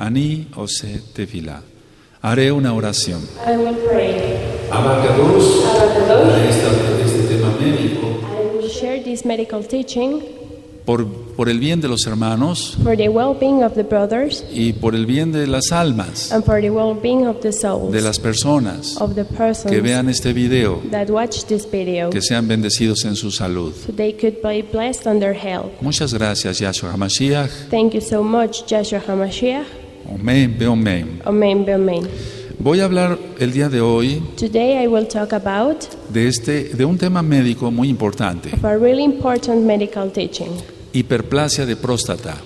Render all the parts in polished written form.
Ani ose tefila. Haré una oración. I will pray. Abacados, Abacados. de este tema médico, I will share this medical teaching por el bien de los hermanos for the well-being of the brothers y por el bien de las almas, and for the well-being of the souls de las personas of the persons que vean este video, that watch this video, que sean bendecidos en su salud. so they could be blessed on their health. Muchas gracias, Yahshua HaMashiach. Thank you so much, Joshua HaMashiach. Amén, beomen. Amen, amen. Voy a hablar el día de hoy Today I will talk about de un tema médico muy importante, a really important medical teaching, hiperplasia de próstata.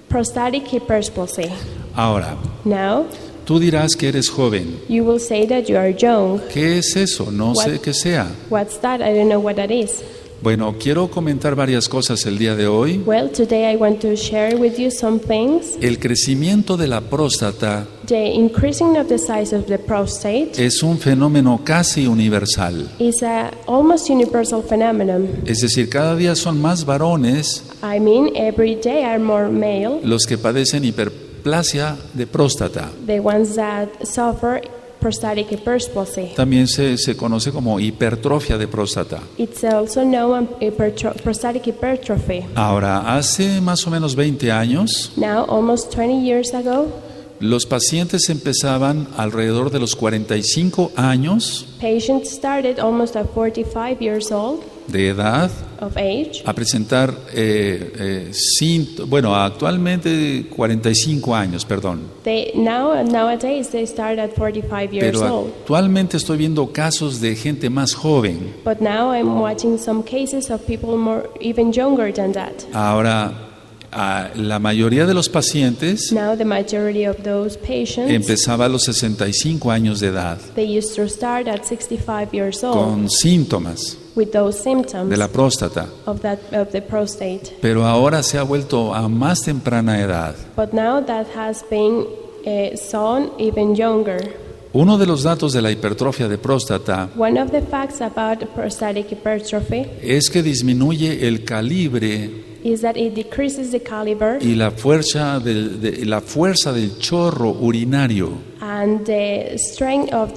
prostatic hyperplasia. Ahora, Now, tú dirás que eres joven. you will say that you are young. ¿Qué es eso? No sé qué sea. What's that? I don't know what that is. Bueno, quiero comentar varias cosas el día de hoy. Well, today I want to share with you some things. El crecimiento de la próstata The increasing of the size of the prostate es un fenómeno casi universal. is a almost universal phenomenon. Es decir, cada día son más varones I mean, every day are more male, los que padecen hiperplasia de próstata. the ones that suffer prostatic hyperplasia. También se conoce como hipertrofia de próstata. It's also known as prostatic hypertrophy. Ahora, hace más o menos 20 años, Now, almost 20 years ago, los pacientes empezaban alrededor de los 45 años patients started almost at 45 years old de edad of age. a presentar actualmente 45 años, perdón. Nowadays they start at 45 years Pero old. actualmente estoy viendo casos de gente más joven. But now I'm watching some cases of people more even younger than that. Ahora, la mayoría de los pacientes Now the majority of those patients, empezaba a los 65 años de edad they used to start at 65 years old con síntomas with those symptoms de la próstata. of the prostate. Pero ahora se ha vuelto a más temprana edad. But now that has been shown even younger. Uno de los datos de la hipertrofia de próstata One of the facts about prostatic hypertrophy es que disminuye el calibre is that it decreases the caliber y la fuerza del chorro urinario. and the strength of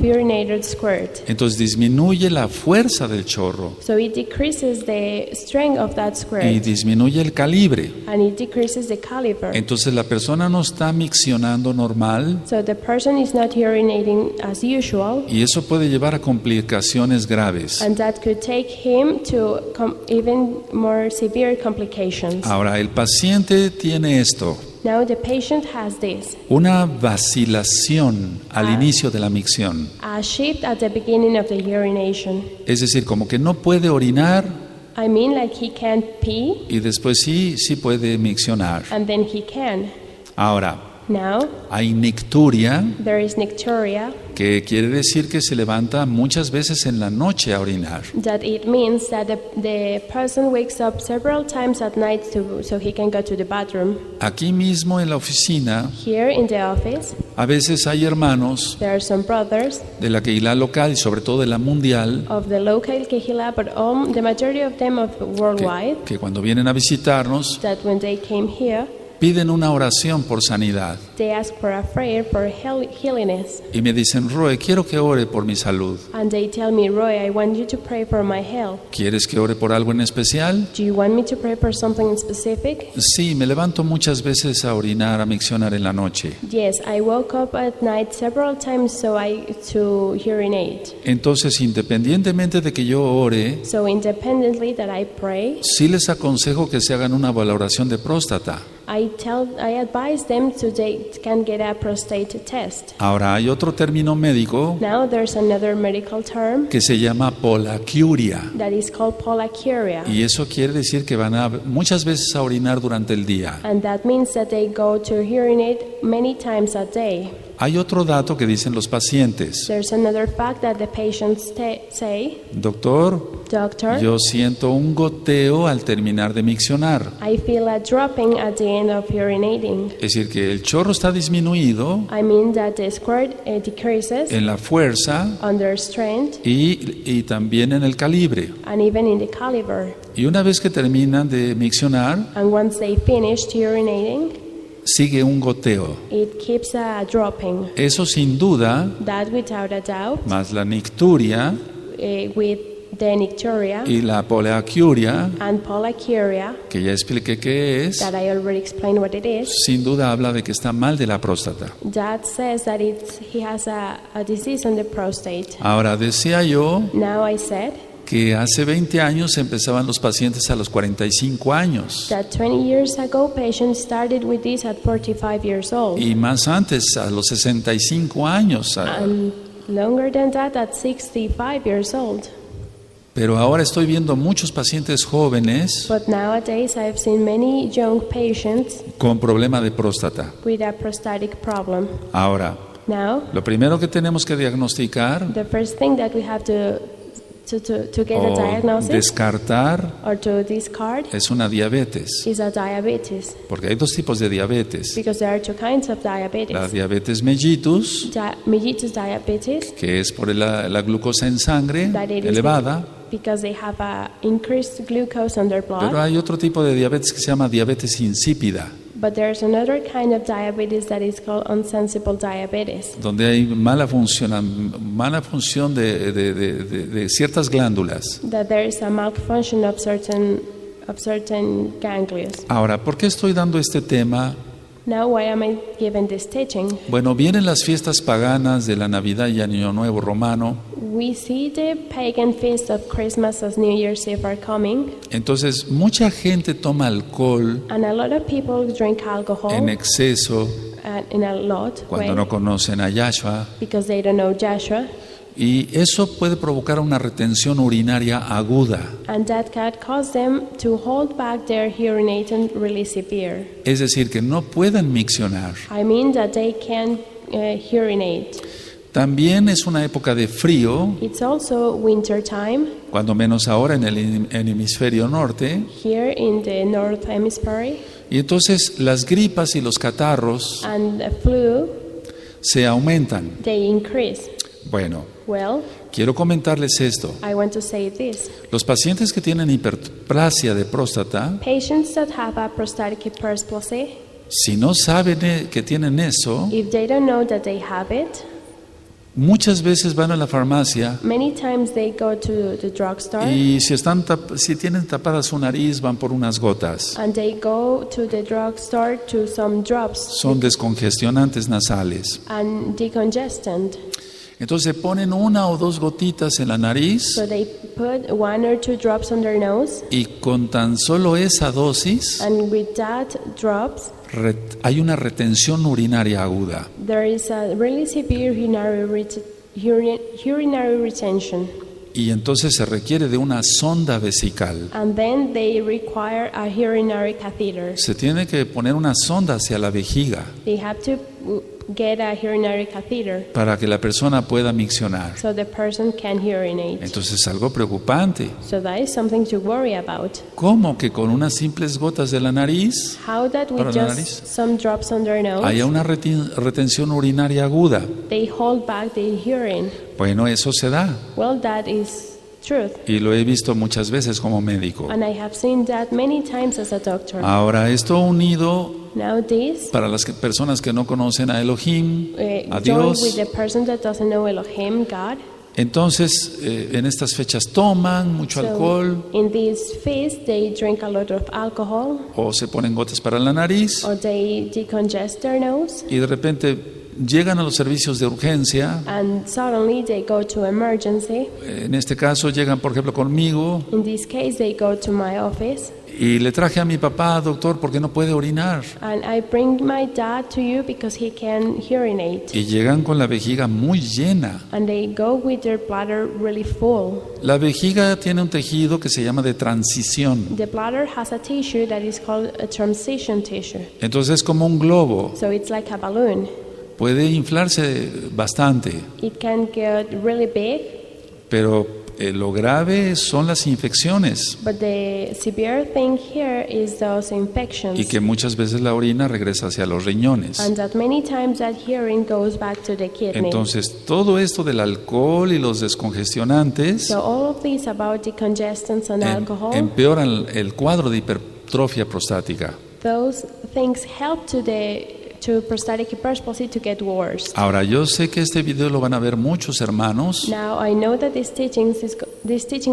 urinated squirt. Entonces disminuye la fuerza del chorro So it decreases the strength of that y squirt disminuye el calibre. and it decreases the caliber. Entonces la persona no está miccionando normal So the person is not urinating as usual, y eso puede llevar a complicaciones graves. and that could take him to even more severe complications. Ahora, el paciente tiene esto, Now the patient has this, una vacilación al inicio de la micción. a shift at the beginning of the urination. Es decir, como que no puede orinar I mean, like he can't pee, y después sí puede miccionar. and then he can. Ahora, Now hay nicturia, there is nicturia, que quiere decir que se levanta muchas veces en la noche a orinar. that it means that the person wakes up several times at night so he can go to the bathroom. Aquí mismo en la oficina, Here in the office, a veces hay hermanos there are some brothers de la Keilah local y sobre todo de la mundial of the local Kehila, but the majority of them of worldwide, que cuando vienen a visitarnos that when they came here, piden una oración por sanidad they ask for a prayer for healiness. y me dicen, Roe, quiero que ore por mi salud. And they tell me, Roy, I want you to pray for my health. ¿Quieres que ore por algo en especial? Do you want me to pray for something specific? Sí, me levanto muchas veces a orinar, a miccionar en la noche. Yes, I woke up at night several times to urinate. Entonces, independientemente de que yo ore, So independently that I pray, sí les aconsejo que se hagan una valoración de próstata. I advise them they can get a prostate test. Ahora, hay otro término médico Now there's another medical term que se llama polaquiuria. that is called pollakiuria. Y eso quiere decir que van muchas veces a orinar durante el día. And that means that they go to urinate many times a day. Hay otro dato que dicen los pacientes. There's another fact that the patients say, Doctor, Doctor, yo siento un goteo al terminar de miccionar. I feel a dropping at the end of urinating. Es decir, que el chorro está disminuido I mean that the squirt decreases en la fuerza under strength y también en el calibre. and even in the caliber. Y una vez que terminan de miccionar, And once they finished urinating, sigue un goteo. It keeps dropping. Eso sin duda, That without a doubt, más la nicturia with the nicturia y la polyuria, and polyuria, que ya expliqué qué es, that I already explained what it is, sin duda habla de que está mal de la próstata. that says that he has a disease on the prostate. Ahora, decía yo Now I said que hace 20 años empezaban los pacientes a los 45 años that 20 years ago patients started with this at 45 years old, y más antes a los 65 años. and longer than that at 65 years old. Pero ahora estoy viendo muchos pacientes jóvenes But nowadays I've seen many young patients con problema de próstata. with a prostatic problem. Ahora, Now, lo primero que tenemos que diagnosticar the first thing that we have to get a o diagnosis descartar or to discard es una diabetes, is a diabetes, porque hay dos tipos de diabetes. because there are two kinds of La diabetes. diabetes mellitus, Mellitus diabetes, que es por la glucosa en sangre that it is elevada, because they have a increased glucose on their pero blood. hay otro tipo de diabetes que se llama diabetes insípida, But there's another kind of diabetes that is called unsensible diabetes, donde hay mala función de ciertas glándulas. that there is a malfunction of certain ganglios. Ahora, ¿por qué estoy dando este tema? Now, why am I giving this teaching? Bueno, vienen las fiestas paganas de la Navidad y Año Nuevo romano. We see the pagan feast of Christmas as New Year's Eve are coming, Entonces, mucha gente toma alcohol and a lot of people drink alcohol en exceso in a lot cuando way, no conocen a Yahshua. because they don't know Joshua, Y eso puede provocar una retención urinaria aguda. and that can cause them to hold back their urinating really severe. Es decir, que no puedan miccionar. I mean that they can urinate. También es una época de frío, It's also winter time cuando menos ahora en el hemisferio norte. here in the North Hemisphere, Y entonces las gripas y los catarros and the flu, se aumentan. they increase. Bueno, Well, quiero comentarles esto. I want to say this. Los pacientes que tienen hiperplasia de próstata, Patients that have a prostatic hyperplasia, si no saben que tienen eso, if they don't know that they have it, muchas veces van a la farmacia many times they go to the drugstore y si tienen tapada su nariz van por unas gotas. and they go to the drugstore to some drops Son descongestionantes nasales. and decongestant. Entonces ponen una o dos gotitas en la nariz So they put 1 or 2 drops on their nose, y con tan solo esa dosis and with that drops, hay una retención urinaria aguda. there is a really severe urinary retention. Y entonces se requiere de una sonda vesical. And then they require a urinary catheter. Se tiene que poner una sonda hacia la vejiga They have to get a urinary catheter para que la persona pueda miccionar. so the person can urinate. Entonces es algo preocupante. So that is something to worry about. ¿Cómo que con unas simples gotas de la nariz How that Para with la just nariz. some drops on their nose, haya una retención urinaria aguda? they hold back the urine? Bueno, eso se da Well, that is truth. y lo he visto muchas veces como médico. And I have seen that many times as a doctor. Ahora, esto unido Now this, para las personas que no conocen a Elohim, a joined with Dios, the person that doesn't know Elohim, God. entonces en estas fechas toman mucho alcohol In this feast, they drink a lot of alcohol, o se ponen gotas para la nariz or they decongest their nose, y de repente llegan a los servicios de urgencia. and suddenly they go to emergency. En este caso llegan, por ejemplo, conmigo In this case, they go to my office, y le traje a mi papá, doctor, porque no puede orinar. and I bring my dad to you because he can urinate. Y llegan con la vejiga muy llena. And they go with their bladder really full. La vejiga tiene un tejido que se llama de transición. The bladder has a tissue that is called a transition tissue. Entonces es como un globo. So it's like a balloon. Puede inflarse bastante, It can get really big, pero lo grave son las infecciones but the severe thing here is those infections. y que muchas veces la orina regresa hacia los riñones. And that many times that urine goes back to the kidney. Entonces todo esto del alcohol y los descongestionantes So all of this about decongestants and alcohol, empeoran el cuadro de hipertrofia prostática. those things help to prostatic hyperplasia to get worse. Ahora, yo sé que este video lo van a ver muchos hermanos Now I know that this teaching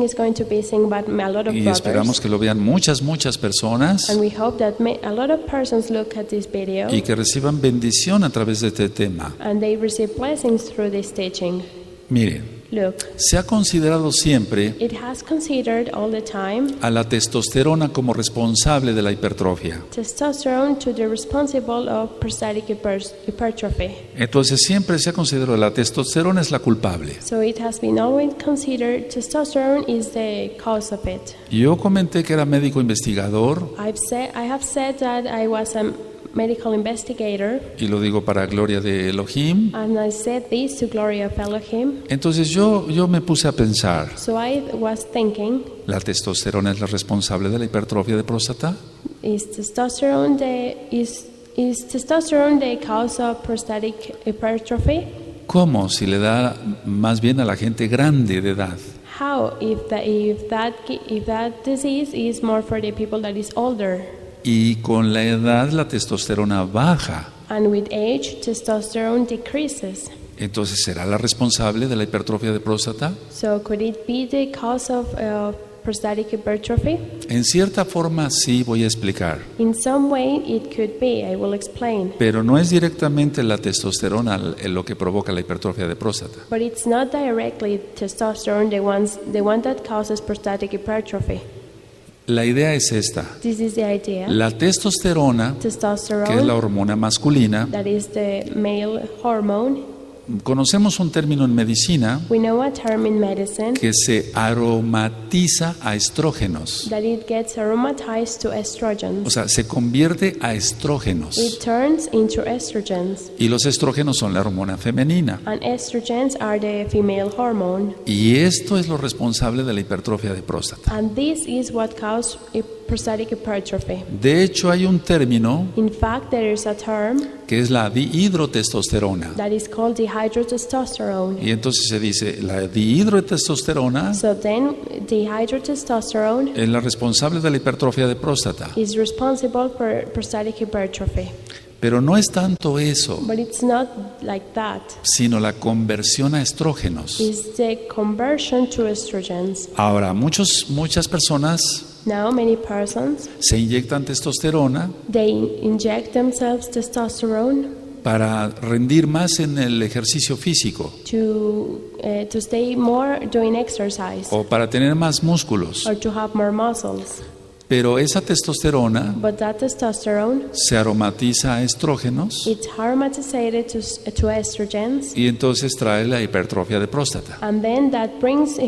is going to be seen by a lot of y brothers, esperamos que lo vean muchas personas and we hope that a lot of persons look at this video y que reciban bendición a través de este tema. and they receive blessings through this teaching. Miren, Look, se ha considerado siempre it has considered all the time a la testosterona como responsable de la hipertrofia. testosterone to the responsible of prostatic hypertrophy. Entonces siempre se ha considerado la testosterona es la culpable. So it has been always considered testosterone is the cause of it. Yo comenté que era médico investigador I have said that I was a medical investigator, y lo digo para gloria de Elohim. and I said this to glory of Elohim. Entonces yo me puse a pensar, So I was thinking, ¿la testosterona es la responsable de la hipertrofia de próstata? is testosterone the cause of prostatic hypertrophy? ¿Cómo? Si le da más bien a la gente grande de edad. How if that disease is more for the people that is older? Y con la edad la testosterona baja. And with age, testosterone decreases. Entonces, ¿será la responsable de la hipertrofia de próstata? So could it be the cause of prostatic hypertrophy? En cierta forma sí, voy a explicar. In some way, it could be. I will explain. Pero no es directamente la testosterona lo que provoca la hipertrofia de próstata. But it's not directly testosterone the one that causes prostatic hypertrophy. La idea es esta. This is the idea. La testosterona, que es la Testosterone, hormona masculina, that is the male hormone. conocemos un término en medicina We know a term in medicine que se aromatiza a estrógenos. that it gets aromatized to O estrogens. sea, se convierte a estrógenos. It turns into estrogens, Y los estrógenos son la hormona femenina. and estrogens are the female hormone. Y esto es lo responsable de la hipertrofia de próstata. And this is what causes prostatic hypertrophy. De hecho, hay un término In fact, there is a term que es la dihidrotestosterona. that is called dihydrotestosterone. Y entonces se dice, la dihidrotestosterona So then, dihydrotestosterone es la responsable de la hipertrofia de próstata. is responsible for prostatic hypertrophy. Pero no es tanto eso, But it's not like that. sino la conversión a estrógenos. It's the conversion to estrogens. Ahora, muchas personas Now, many persons, se inyectan testosterona they inject themselves testosterone para rendir más en el ejercicio físico to stay more doing exercise o para tener más músculos. or to have more muscles. Pero esa testosterona But that testosterone, se aromatiza a estrógenos it's aromatized to estrogens, y entonces trae la hipertrofia de próstata. and then that brings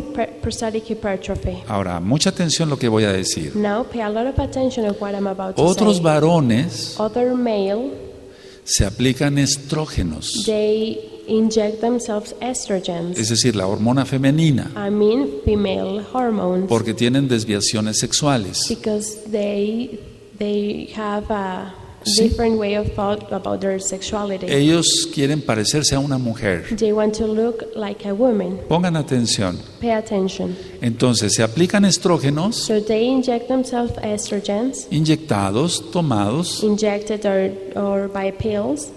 prostatic hypertrophy. Ahora, mucha atención lo que voy a decir. Now, pay a lot of attention of what I'm about to Otros say. varones Other male, se aplican estrógenos, they inject themselves estrogens. es decir, la hormona femenina, I mean, female hormones, porque tienen desviaciones sexuales. because they have a Sí. different way of thought about their sexuality. Ellos quieren parecerse a una mujer. They want to look like a woman. Pongan atención. Pay attention. Entonces, se aplican estrógenos So they inject themselves estrogens, inyectados, tomados, injected or by pills,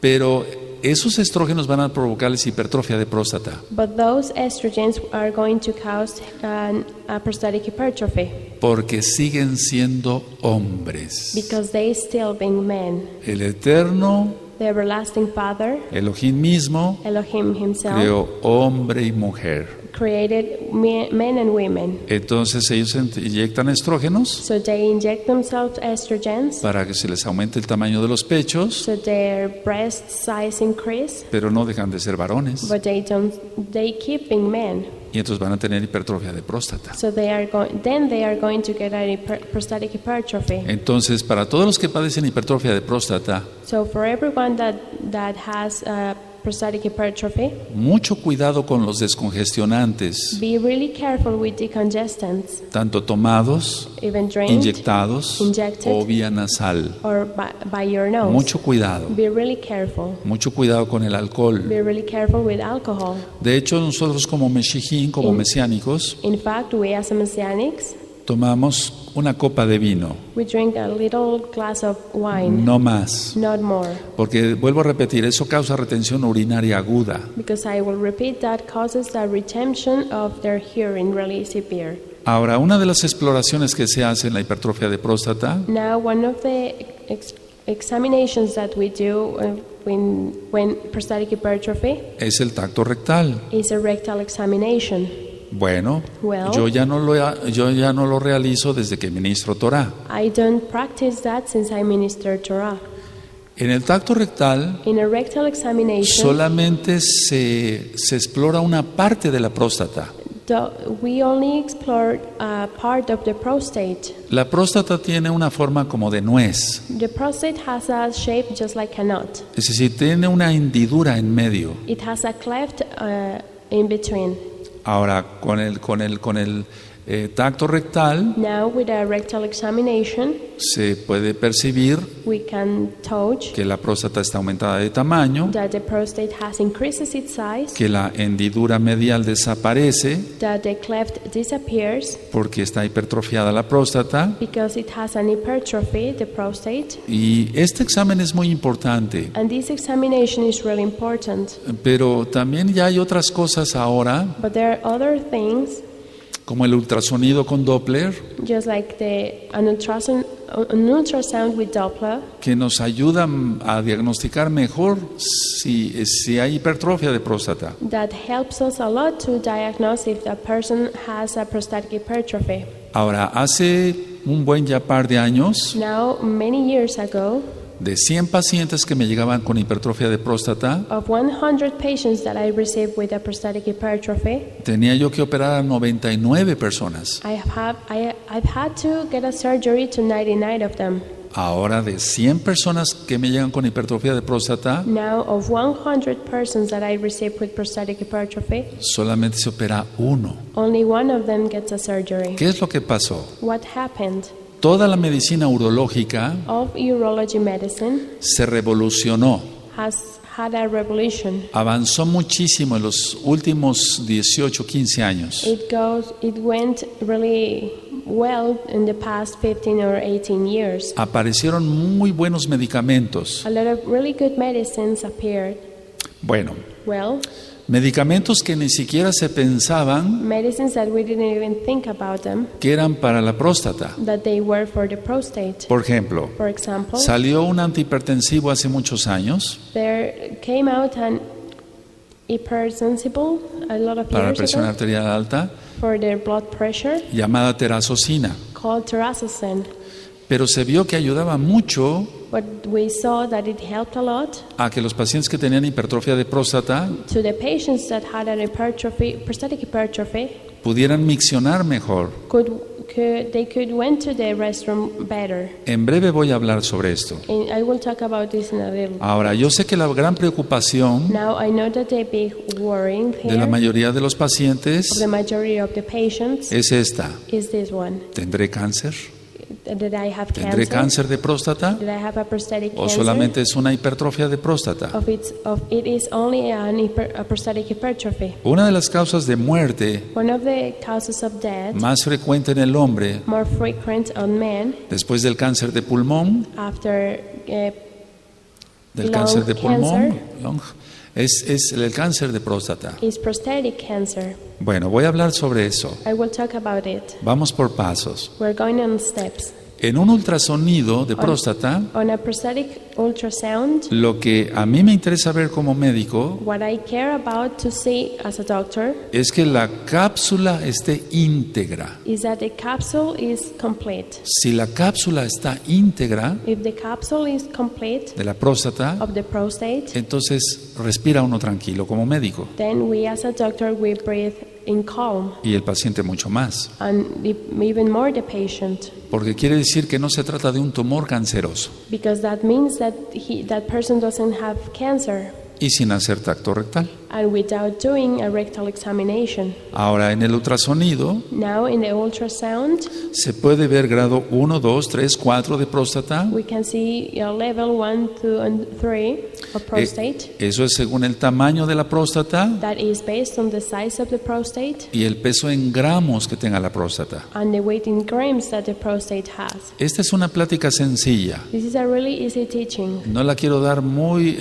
pero esos estrógenos van a provocarles hipertrofia de próstata, but those estrogens are going to cause a prostatic hypertrophy porque siguen siendo hombres. because they still being men. El Eterno, The everlasting Father, Elohim mismo, Elohim himself, creó hombre y mujer. created men and women. Entonces ellos se inyectan estrógenos So they inject themselves estrogens para que se les aumente el tamaño de los pechos, so their breast size increase, pero no dejan de ser varones. but they keep being men. Y entonces van a tener hipertrofia de próstata. So they are going to get a prostatic hypertrophy. Entonces, para todos los que padecen hipertrofia de próstata, So for everyone that has prostatic hypertrophy, mucho cuidado con los descongestionantes, be really careful with decongestants, tanto tomados, even drained inyectados injected, o vía nasal. or by your nose. Mucho cuidado. Be really careful. Mucho cuidado con el alcohol. Be really careful with alcohol. De hecho, nosotros como mesiánicos, In fact, we as Messianics, tomamos una copa de vino, we drink a little glass of wine, no más. not more. Porque, vuelvo a repetir, eso causa retención urinaria aguda. Because I will repeat, that causes a retention of their urine really severe. Ahora, una de las exploraciones que se hace en la hipertrofia de próstata Now, one of the examinations that we do when prostatic hypertrophy es el tacto rectal. is a rectal examination. Bueno, Well, yo ya no lo realizo desde que ministro Torah. I don't practice that since I minister Torah. En el tacto rectal In a rectal examination, solamente se explora una parte de la próstata. we only explore a part of the prostate. La próstata tiene una forma como de nuez, The prostate has a shape just like a nut. es decir, tiene una hendidura en medio. It has a cleft in between. Ahora, con el tacto rectal Now, with a rectal examination, se puede percibir we can touch que la próstata está aumentada de tamaño, that the prostate has increases its size, que la hendidura medial desaparece that the cleft disappears porque está hipertrofiada la próstata. because it has an hypertrophy, the prostate. Y este examen es muy importante, And this examination is really important. pero también ya hay otras cosas ahora, But there are other things, como el ultrasonido con Doppler, just like an ultrasound with Doppler, que nos ayudan a diagnosticar mejor si hay hipertrofia de próstata. that helps us a lot to diagnose if a person has a prostatic hypertrophy. Ahora, hace un buen ya par de años, Now, many years ago, de 100 pacientes que me llegaban con hipertrofia de próstata, of 100 patients that I received with a prostatic hypertrophy, tenía yo que operar a 99 personas. I've had to get a surgery to 99 of them. Ahora, de 100 personas que me llegan con hipertrofia de próstata, Now, of 100 persons that I received with prostatic hypertrophy, solamente se opera uno. only one of them gets a surgery. ¿Qué es lo que pasó? What happened? Toda la medicina urológica Of urology medicine se revolucionó, has had a revolution. avanzó muchísimo en los últimos 18, 15 años. It went really well in the past 15 or 18 years. Aparecieron muy buenos medicamentos. A lot of really good medicines appeared. Bueno, Well, medicamentos que ni siquiera se pensaban medicines that we didn't even think about them, que eran para la próstata. that they were for the prostate. Por ejemplo, For example, salió un antihipertensivo hace muchos años there came out an hypersensible a lot of para la years presión ago arterial alta for their blood pressure llamada terazocina, called terazosin. pero se vio que ayudaba mucho But we saw that it helped a lot a que los pacientes que tenían hipertrofia de próstata to the patients that had an prostatic hypertrophy, pudieran miccionar mejor. they could went to the restroom better. En breve voy a hablar sobre esto. And I will talk about this in a little. Ahora, yo sé que la gran preocupación Now, I know that the big worrying de la here mayoría de los of pacientes the majority of the patients es esta. is this one. ¿Tendré cáncer? Did I have ¿Tendré cáncer de próstata? Did I have a prostatic ¿O cancer? solamente es una hipertrofia de próstata? It is only a prostatic hypertrophy. Una de las causas de muerte One of the causes of death, más frecuente en el hombre more frequent on men después del cáncer de pulmón, after del lung cáncer de pulmón, cancer. es el cáncer de próstata. is prostatic cancer. Bueno, voy a hablar sobre eso. I will talk about it. Vamos por pasos. We're going on steps. En un ultrasonido de próstata, On a prostatic ultrasound, lo que a mí me interesa ver como médico what I care about to see as a doctor es que la cápsula esté íntegra. is that the capsule is complete. Si la cápsula está íntegra If the capsule is complete de la próstata, of the prostate, entonces respira uno tranquilo como médico then we as a doctor, we breathe in calm, y el paciente mucho más. and even more the patient, Porque quiere decir que no se trata de un tumor canceroso because that means that that person doesn't have cancer y sin hacer tacto rectal. and without doing a rectal examination. Ahora, en el ultrasonido Now, in the ultrasound, se puede ver grado 1, 2, 3, 4 de próstata. we can see level 1, 2, and 3 of prostate. Eso es según el tamaño de la próstata That is based on the size of the prostate y el peso en gramos que tenga la próstata. and the weight in grams that the prostate has. Esta es una plática sencilla. This is a really easy teaching. No la quiero dar muy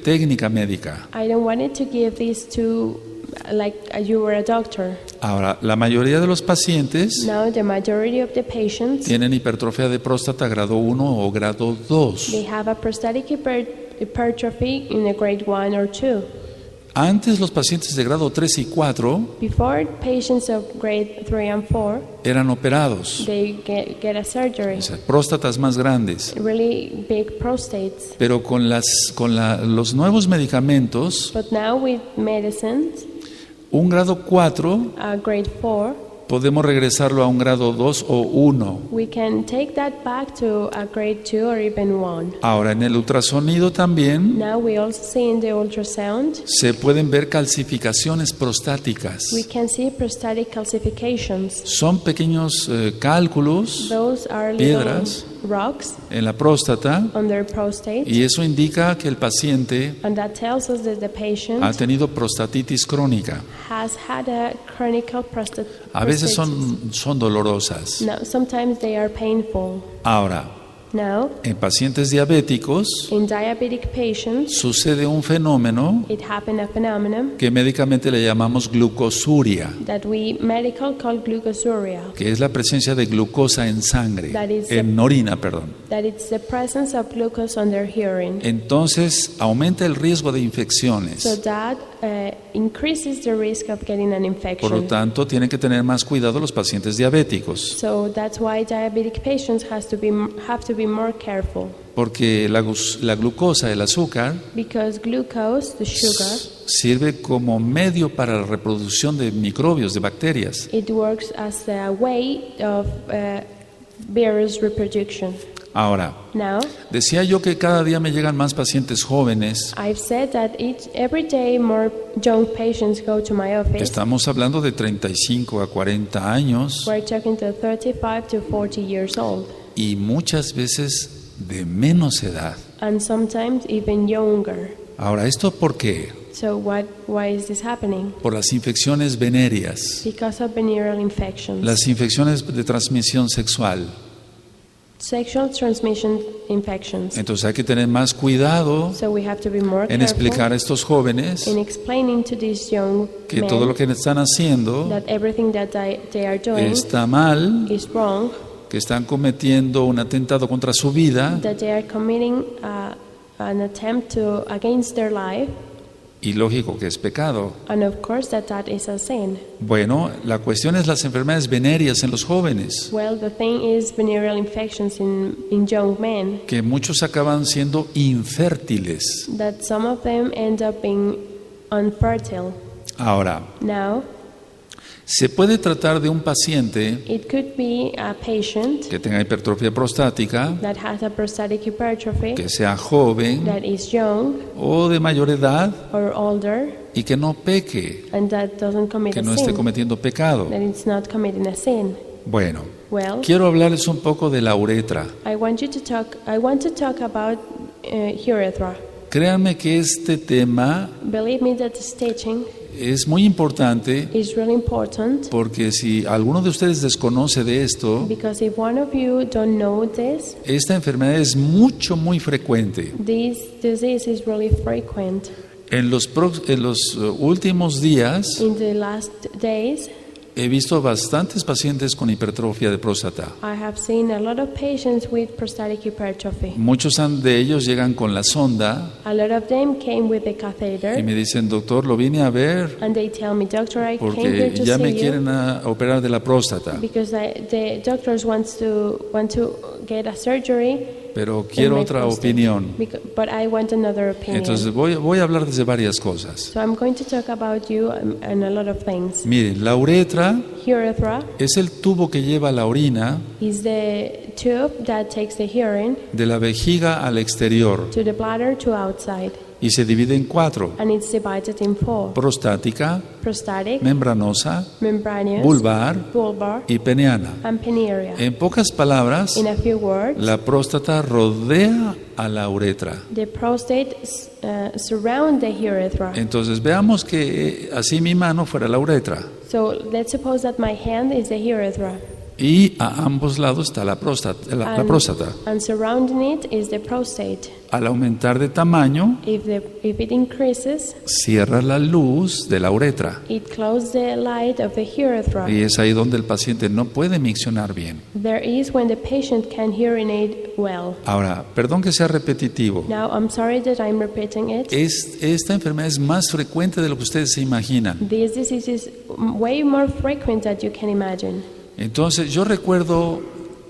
técnica médica. I don't want it to give this to like you were a doctor. Ahora, la mayoría de los pacientes Now, the majority of the patients, tienen hipertrofia de próstata grado 1 o grado 2. they have a prostatic hypertrophy in a grade 1 or 2. Antes los pacientes de grado 3 y 4 Before, patients of grade 3 and 4, eran operados, they get a surgery, o sea, próstatas más grandes. really big prostates. Pero con los nuevos medicamentos, But now with medicines, un grado 4 grade 4, podemos regresarlo a un grado 2 o 1. we can take that back to a grade 2 or even 1. Ahora, en el ultrasonido también Now we also see in the ultrasound, se pueden ver calcificaciones prostáticas. we can see prostatic calcifications. Son pequeños cálculos Those are little Piedras. rocks en la próstata on their prostate, y eso indica que el paciente and that tells us that the patient ha tenido prostatitis crónica. has had a chronic A veces prostatitis. son dolorosas. Now, sometimes they are painful. Ahora, Now, en pacientes diabéticos in diabetic patients, sucede un fenómeno it happened a phenomenon que médicamente le llamamos glucosuria, that we medical call glucosuria, que es la presencia de glucosa en sangre, That is en orina, perdón. that it's the presence of glucose on their urine. Entonces aumenta el riesgo de So infecciones. that increases the risk of getting an Por lo infection. tanto, tienen que tener más cuidado los pacientes diabéticos, So that's why diabetic patients have to be more careful, porque la glucosa, el azúcar, because glucose, the sugar, sirve como medio para la reproducción de microbios, de bacterias. it works as a way of virus reproduction. Ahora, Now, decía yo que cada día me llegan más pacientes jóvenes. I've said that every day more young patients go to my office. Estamos hablando de 35 a 40 años We're talking to 35 to 40 years old, y muchas veces de menos edad. and sometimes even younger. Ahora, ¿esto por qué? So why is this happening? Por las infecciones venéreas, Because of venereal infections, las infecciones de transmisión sexual. sexual transmission infections. Entonces hay que tener más cuidado So we have to be more en explicar a careful estos jóvenes in explaining to these young que todo lo men que están haciendo that everything that they are doing está mal, is wrong, que están cometiendo un atentado contra su vida that they are committing an attempt against their life, y lógico que es pecado. and of course that is a sin. Bueno, la cuestión es las enfermedades venéreas en los jóvenes, Well, the thing is venereal infections in young men, que muchos acaban siendo infértiles. that some of them end up being unfertile. Ahora, Now, se puede tratar de un paciente it could be a patient que tenga hipertrofia prostática, that has a prostatic hypertrophy, que sea joven that is young o de mayor edad or older, y que no peque, and that doesn't commit que a no esté sin, cometiendo pecado. that it's not committing a sin. Bueno, Well, quiero hablarles un poco de la uretra. I want to talk about urethra. Créanme que este tema Believe me that this teaching es muy importante is really important, porque si alguno de ustedes desconoce de esto, because if one of you don't know this, esta enfermedad es muy frecuente. this disease is really frequent. En los últimos días In the last days, he visto bastantes pacientes con hipertrofia de próstata. I have seen a lot of patients with prostatic hypertrophy. Muchos de ellos llegan con la sonda A lot of them came with the y catheter, me dicen, doctor, lo vine a ver and they tell me, doctor, I came here porque to ya me see quieren you operar de la próstata, because the doctors want to get a surgery. pero in quiero my otra prostate. opinión. But I want another opinion. Entonces voy a hablar de varias cosas. So I'm going to talk about you and a lot of things. Miren, la uretra Urethra es el tubo que lleva la orina is the tube that takes the urine de la vejiga al exterior. to the bladder to outside. y se divide en 4. and it's divided in 4. Prostática, Prostatic, membranosa, membranous, vulvar vulvar, y peneana. and penearea. En pocas palabras, In a few words, la próstata rodea a la uretra. the prostate surround the urethra. Entonces veamos que así mi mano fuera la uretra So let's suppose that my hand is the urethra, y a ambos lados está la próstata. La próstata. and surrounding it is the prostate. Al aumentar de tamaño, If it increases, cierra la luz de la uretra it closes the light of the urethra. y es ahí donde el paciente no puede miccionar bien. There is when the patient can urinate well. Ahora, perdón que sea repetitivo. Now, I'm sorry that I'm repeating it. Esta enfermedad es más frecuente de lo que ustedes se imaginan. This disease is way more frequent than you can imagine. Entonces, yo recuerdo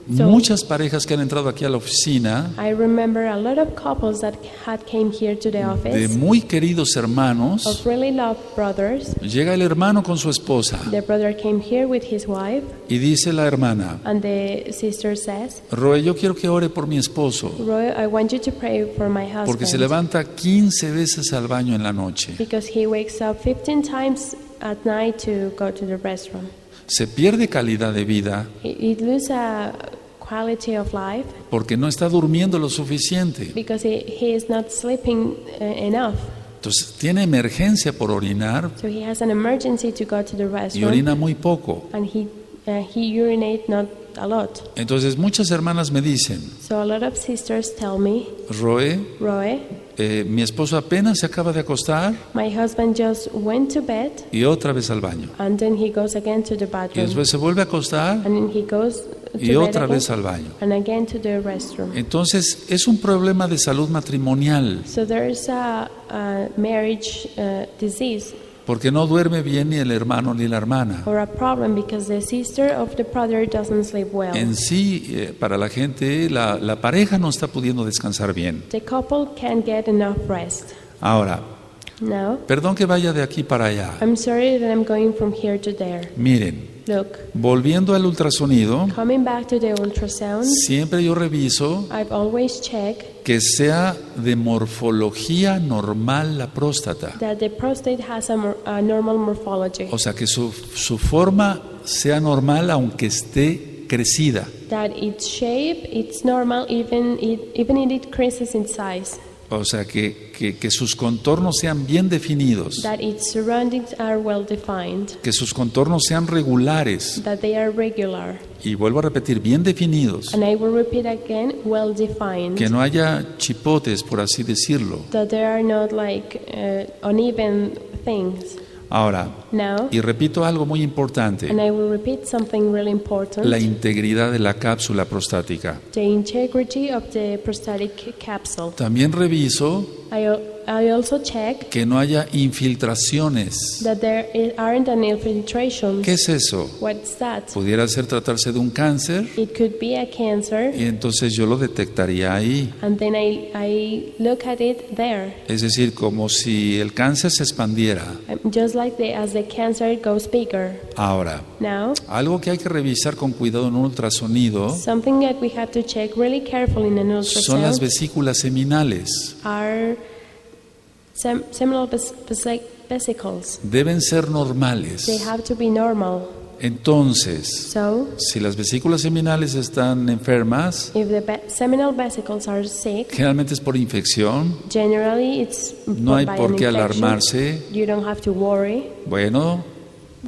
muchas parejas que han entrado aquí a la oficina I remember a lot of couples that had came here to the de office muy queridos hermanos. of really loved brothers. Llega el hermano con su esposa The brother came here with his wife, y dice la hermana: and the sister says, Roe, yo quiero que ore por mi esposo Roy, I want you to pray for my porque se husband levanta 15 veces al baño en la noche. because he wakes up 15 times at night to go to the restroom. Se pierde calidad de vida He loses a quality of life porque no está durmiendo lo suficiente. because he is not sleeping enough. Entonces tiene emergencia por orinar So he has an emergency to go to the y restroom, orina muy poco. and he urinates not a lot. Entonces muchas hermanas me dicen: So a lot of sisters tell me, Roe, Roy, mi esposo apenas se acaba de acostar my husband just went to bed, y otra vez al baño. and then he goes again to the Y bathroom, después se vuelve a acostar and then he goes to y bed otra again, vez al baño. and again to the restroom. Entonces es un problema de salud matrimonial So there is a marriage disease porque no duerme bien ni el hermano ni la hermana. or a problem because the sister of the brother doesn't sleep well. En sí, para la gente, la pareja no está pudiendo descansar bien. The couple can't get enough rest. Ahora, Now, perdón que vaya de aquí para allá. I'm sorry that I'm going from here to there. Miren, Look, volviendo al ultrasonido, coming back to the ultrasound, siempre yo reviso I've always checked que sea de morfología normal la próstata. that the prostate has a normal morphology, O sea, que su forma sea normal aunque esté crecida. that its shape, it's normal even if it increases in size, O sea, que sus contornos sean bien definidos, that its surroundings are well defined, que sus contornos sean regulares. that they are regular. Y vuelvo a repetir, bien definidos. And I will repeat again, well defined. Que no haya chipotes, por así decirlo. That there are not like uneven things. Ahora, Now, y repito algo muy importante, and I will repeat something really important, la integridad de la cápsula prostática. the integrity of the prostatic capsule. También reviso I also check que no haya infiltraciones. that there aren't any infiltrations. ¿Qué es eso? What's that? Pudiera tratarse de un cáncer It could be a cancer, y entonces yo lo detectaría ahí. and then I look at it there. Es decir, como si el cáncer se expandiera. Just like as the cancer goes bigger. Ahora, Now, algo que hay que revisar con cuidado en un ultrasonido something that we have to check really carefully in an son las ultrasound vesículas seminales. are seminal vesicles. Deben ser normales. They have to be normal. Entonces, So, si las vesículas seminales están enfermas, if the seminal vesicles are sick, generalmente es por infección. generally it's No hay by por an qué infection. alarmarse. You don't have to worry. Bueno,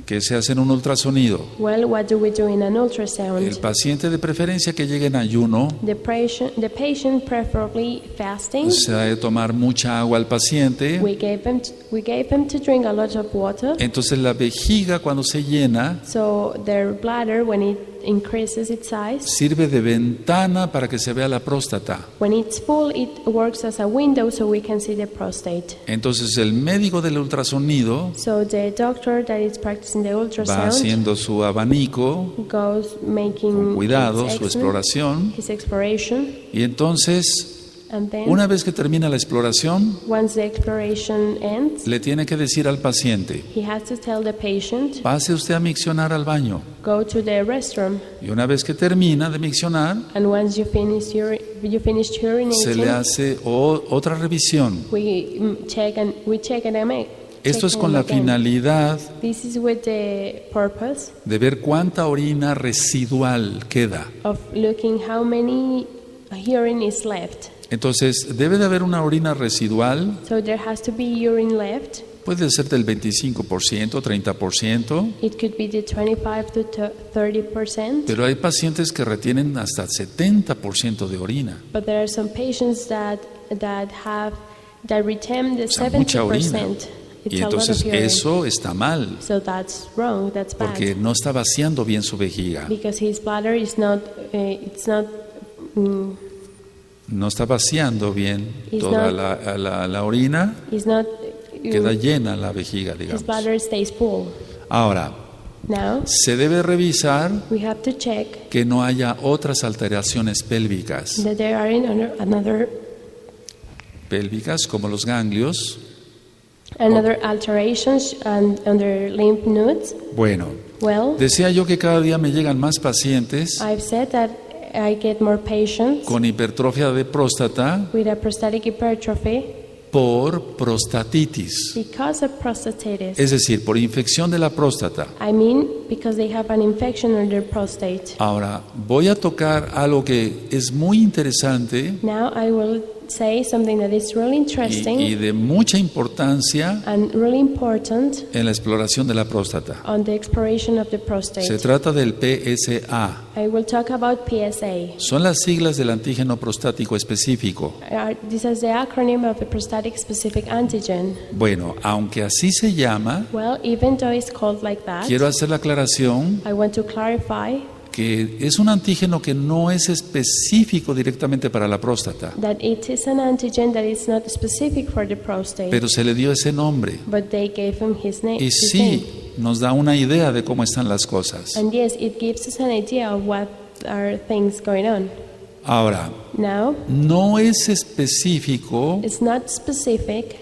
¿qué se hace en un ultrasonido? Well, what do we do in an El ultrasound? paciente de preferencia que llegue en ayuno, The patient preferably fasting. se debe tomar mucha agua al paciente. We gave him to drink a lot of water. Entonces la vejiga cuando se llena So their bladder, when it increases its size, sirve de ventana para que se vea la próstata. when it's full, it works as a window so we can see the prostate. Entonces el médico del ultrasonido So the doctor that is practicing the va ultrasound haciendo su abanico goes making con cuidado, its su X-ray, exploración, his exploration, y entonces And then, Una vez que termina la exploración, once the exploration ends, le tiene que decir al paciente, he has to tell the patient, pase usted a miccionar al baño. go to the restroom. Y una vez que termina de miccionar, And once you finished se le urinating, hace otra revisión. we check and make. Esto es con la finalidad This is with the purpose de ver cuánta orina residual queda. of looking how many urine is left. Entonces, debe de haber una orina residual, So there has to be urine left. puede ser del 25%, 30%, It could be the 25 to 30%. pero hay pacientes que retienen hasta 70% de orina. But there are some patients that retain the O sea, mucha orina. 70%. It's Y a lot entonces of urine. eso está mal, So that's wrong. That's bad. porque no está vaciando bien su vejiga. Because his bladder is not. It's not. No está vaciando bien It's toda not- la orina, It's not. queda llena la vejiga, His digamos. bladder stays full. Ahora, Now se debe revisar we have to check que no haya otras alteraciones pélvicas, that there are another como los ganglios. alterations and under lymph nodes. Bueno, Well, decía yo que cada día me llegan más pacientes I've said that I get more patients con hipertrofia de próstata with a prostatic hypertrophy por prostatitis, because of prostatitis. es decir, por infección de la próstata. I mean, because they have an infection on their prostate. Ahora, voy a tocar algo que es muy interesante Now I will say something that is really interesting y de mucha importancia and really important en la exploración de la próstata. on the exploration of the Se prostate. trata del PSA. I will talk about PSA. Son las siglas del antígeno prostático específico. This is the acronym of the prostatic specific antigen. Bueno, aunque así se llama, Well, even though it's called like that, quiero hacer la aclaración I want to clarify que es un antígeno que no es específico directamente para la próstata, that it is an antigen that is not specific for the prostate, pero se le dio ese nombre. but they gave him his name. Y sí, nos da una idea de cómo están las cosas. And yes, it gives us an idea of what are things going on. Ahora, Now, no es específico it's not specific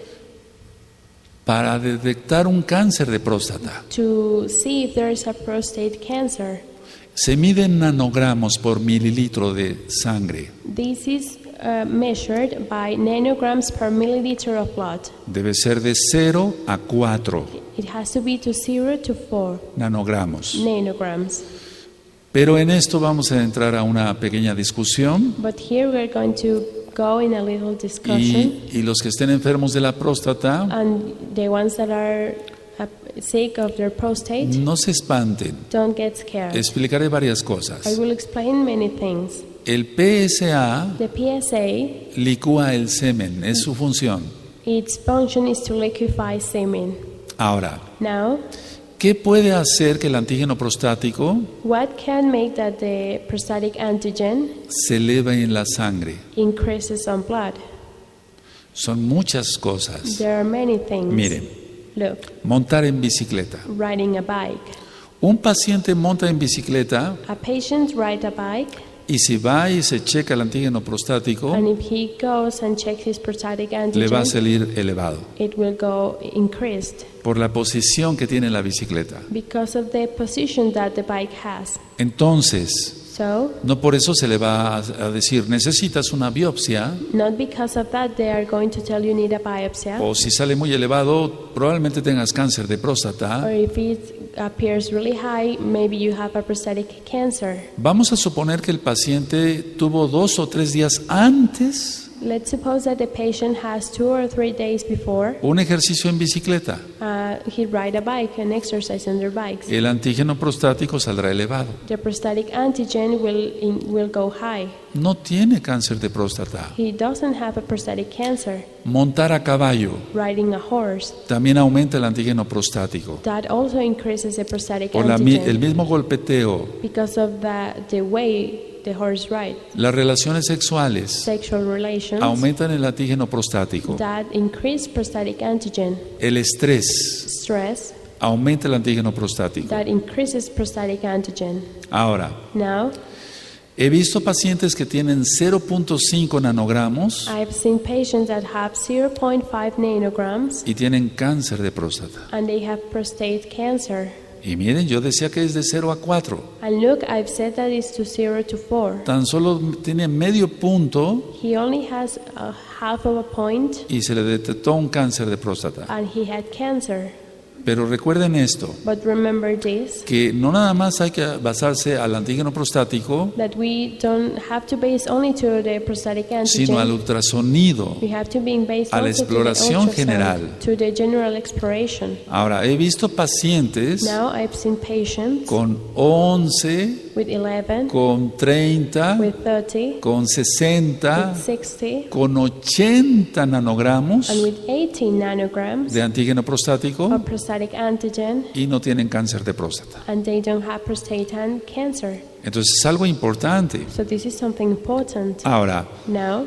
para detectar un cáncer de próstata. to see if there is a prostate cancer. Se mide en nanogramos por mililitro de sangre. This is measured by nanograms per milliliter of blood. Debe ser de 0 a 4 It has to be to 0 to 4 nanogramos. nanograms. Pero en esto vamos a entrar a una pequeña discusión But here we're going to go in a little discussion, y los que estén enfermos de la próstata, and the ones that are sick of their prostate, no se espanten. don't get scared. Explicaré varias I cosas. will explain many things. El PSA The PSA, licúa el semen, es su función. its function is to liquefy semen. Ahora, Now, ¿qué puede hacer que el antígeno prostático what can make that the prostatic antigen se eleve en la sangre? increases on blood? Son muchas cosas. There are many things. Miren, Look, montar en bicicleta. riding a bike. Un paciente monta en bicicleta A patient ride a bike, y si va y se checa el antígeno prostático, and if he goes and checks his prostatic le va a antigen, salir elevado it will go increased por la posición que tiene la bicicleta. because of the position that the bike has. Entonces, So, no por eso se le va a decir, necesitas una biopsia, not because of that they are going to tell you need a biopsy, o si sale muy elevado, probablemente tengas cáncer de próstata. or if it appears really high, maybe you have a prostatic cancer. Vamos a suponer que el paciente tuvo 2 o 3 días antes Let's suppose that the patient has 2 or 3 days before un ejercicio en bicicleta. he ride a bike and exercise on their bikes. El antígeno prostático saldrá elevado. The prostatic antigen will go high. No tiene cáncer de próstata. He doesn't have a prostatic cancer. Montar a caballo Riding a horse, también aumenta el antígeno prostático. that also increases the prostatic Por el antigen mismo golpeteo, because of the way the horse rides. las relaciones sexuales Sexual relations aumentan el antígeno prostático. that increase prostatic antigen. El estrés Stress aumenta el antígeno prostático. that increases prostatic antigen. Ahora, Now, He visto pacientes que tienen 0.5 nanogramos I've seen patients that have 0.5 nanograms y tienen cáncer de próstata. and they have prostate cancer. Y miren, yo decía que es de 0 a 4. And look, I've said that it's to 0 to 4. Tan solo tiene medio punto He only has a half of a point y se le detectó un cáncer de próstata. and he had cancer. Pero recuerden esto, But remember this, que no nada más hay que basarse al antígeno prostático, that we don't have to base only to the prostatic sino al antigen. ultrasonido. We have to be based a la also exploración to the ultrasound, general. to the general exploration. Ahora, he visto pacientes Now I've seen patients con 11, with 11, con 30, with 30, con 60, with 60, con 80 nanogramos and with 18 nanograms de antígeno prostático of prostatic antigen, y no tienen cáncer de próstata. and they don't have prostate cancer. Entonces es algo importante. So this is something important. Ahora, Now,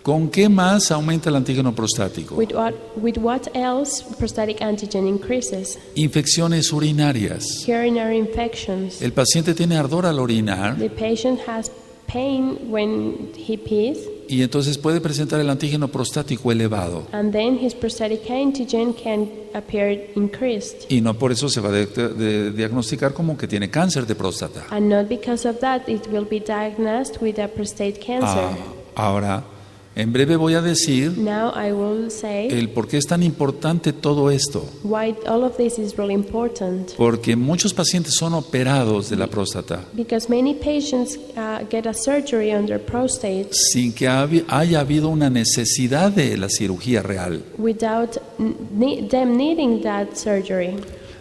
¿con qué más aumenta el antígeno prostático? with what else prostatic antigen increases? Infecciones urinarias. Urinary infections. El paciente tiene ardor al orinar The patient has pain when he pees, y entonces puede presentar el antígeno prostático elevado. and then his prostatic antigen can appear increased. Y no por eso se va a diagnosticar como que tiene cáncer de próstata. And not because of that it will be diagnosed with a prostate cancer. Ahora, en breve voy a decir Now I will say el por qué es tan importante todo esto. why all of this is really important. Porque muchos pacientes son operados de la próstata Because many patients get a surgery on their prostate sin que haya habido una necesidad de la cirugía real. without them needing that surgery.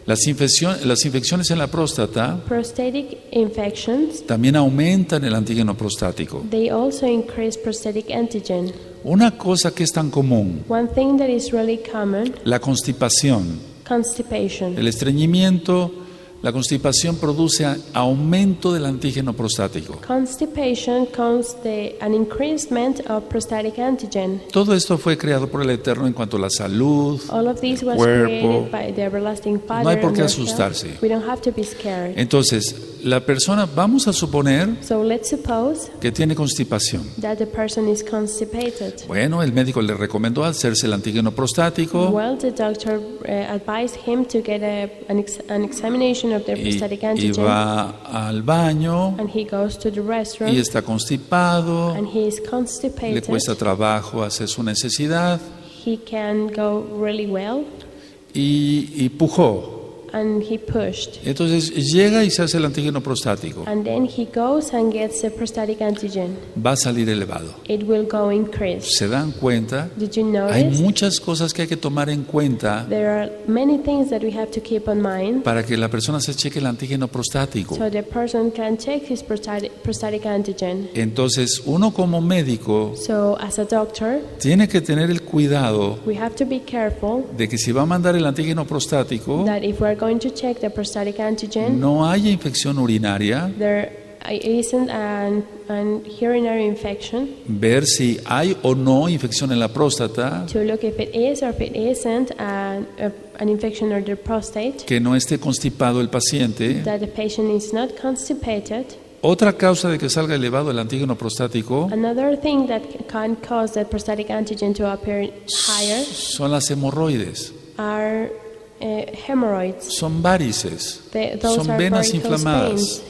Las infecciones en la próstata Prostatic infections, también aumentan el antígeno prostático. they also increase prostatic antigen. Una cosa que es tan común, One thing that is really common, la constipación, constipation. el estreñimiento. La constipación produce aumento del antígeno prostático. Constipation causes an increasement of prostatic antigen. Todo esto fue creado por el Eterno en cuanto a la salud. All of this was Cuerpo. created by the everlasting Father. No hay por qué and our asustarse. health. We don't have to be scared. Entonces, la persona, vamos a suponer So let's suppose que tiene constipación. that the person is constipated. Bueno, el médico le recomendó hacerse el antígeno prostático Well, the doctor advised him to get an examination of their y prostatic antigen, va al baño and he goes to the restroom, y está constipado, and he is le constipated. cuesta trabajo hacer su necesidad He can go really well, y pujó. and he pushed. Entonces llega y se hace el antígeno prostático. And then he goes and gets the prostatic antigen. Va a salir elevado. It will go increase. ¿Se dan cuenta? Did you Hay notice? muchas cosas que hay que tomar en cuenta There are many things that we have to keep in mind para que la persona se cheque el antígeno prostático. so the person can check his prostatic antigen. Entonces, uno como médico So as a doctor, tiene que tener el cuidado we have to be careful de que si va a mandar el antígeno prostático, that if we're going to check the prostatic antigen, no haya infección urinaria, there isn't an urinary infection, ver si hay o no infección en la próstata, to look if it is or if it isn't an infection of the prostate, que no esté constipado el paciente. that the patient is not constipated. Otra causa de que salga elevado el antígeno prostático Another thing that can cause the prostatic antigen to appear higher son las hemorroides, are hemorrhoids. son varices, Those son are venas varicose inflamadas. veins.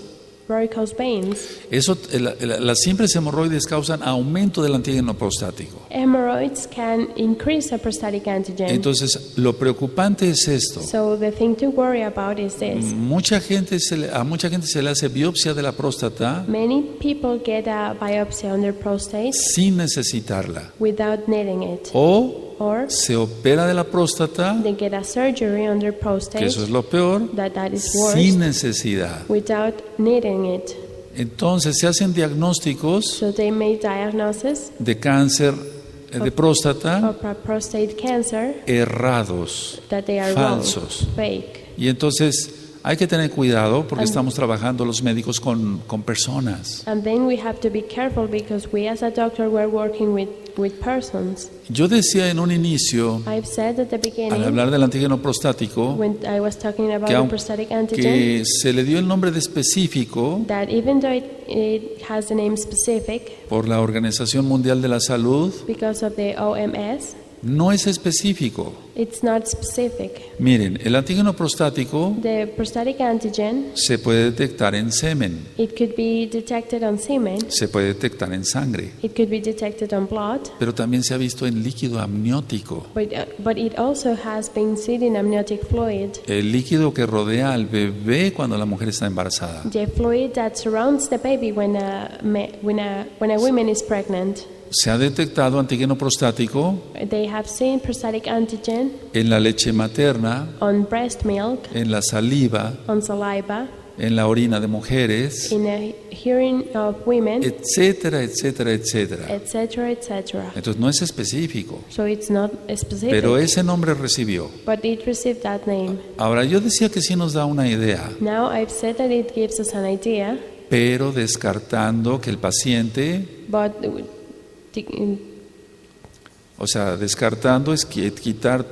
Varicose veins. Eso, las simples hemorroides causan aumento del antígeno prostático. Hemorrhoids can increase the prostatic antigen. Entonces, lo preocupante es esto. So the thing to worry about is this. A mucha gente se le hace biopsia de la próstata Many people get a biopsy on their prostate sin necesitarla. without needing it. O Or se opera de la próstata, they get a surgery on their que prostate, eso es lo peor, that is worse, sin necesidad. without needing it. Entonces se hacen diagnósticos So they made diagnosis de cáncer de próstata of a prostate cancer errados, that they are falsos. wrong, fake. Y entonces hay que tener cuidado porque estamos trabajando los médicos con personas. And then we have to be careful because we as a doctor we're working with persons. Yo decía en un inicio, I've said at the al beginning, hablar del antígeno prostático, when I was talking about que the aunque prostatic antigen, se le dio el nombre de específico that even though it has the name specific por la Organización Mundial de la Salud, because of the OMS, no es específico. it's not specific. Miren, el antígeno prostático The prostatic antigen, se puede detectar en semen, it could be detected on semen, se puede detectar en sangre, it could be detected on blood, pero también se ha visto en líquido amniótico, but it also has been seen in amniotic fluid, el líquido que rodea al bebé cuando la mujer está embarazada. the fluid that surrounds the baby when a woman is pregnant. Se ha detectado antígeno prostático They have seen prostatic antigen en la leche materna, on breast milk, en la saliva, on saliva, en la orina de mujeres, in the hearing of women, etcétera, etcétera, etcétera. etc., etc. Entonces no es específico, So it's not specific, pero ese nombre recibió. but it received that name. Ahora, yo decía que sí nos da una idea, Now I've said that it gives us an idea, pero descartando que el paciente, but o sea, descartando es quitar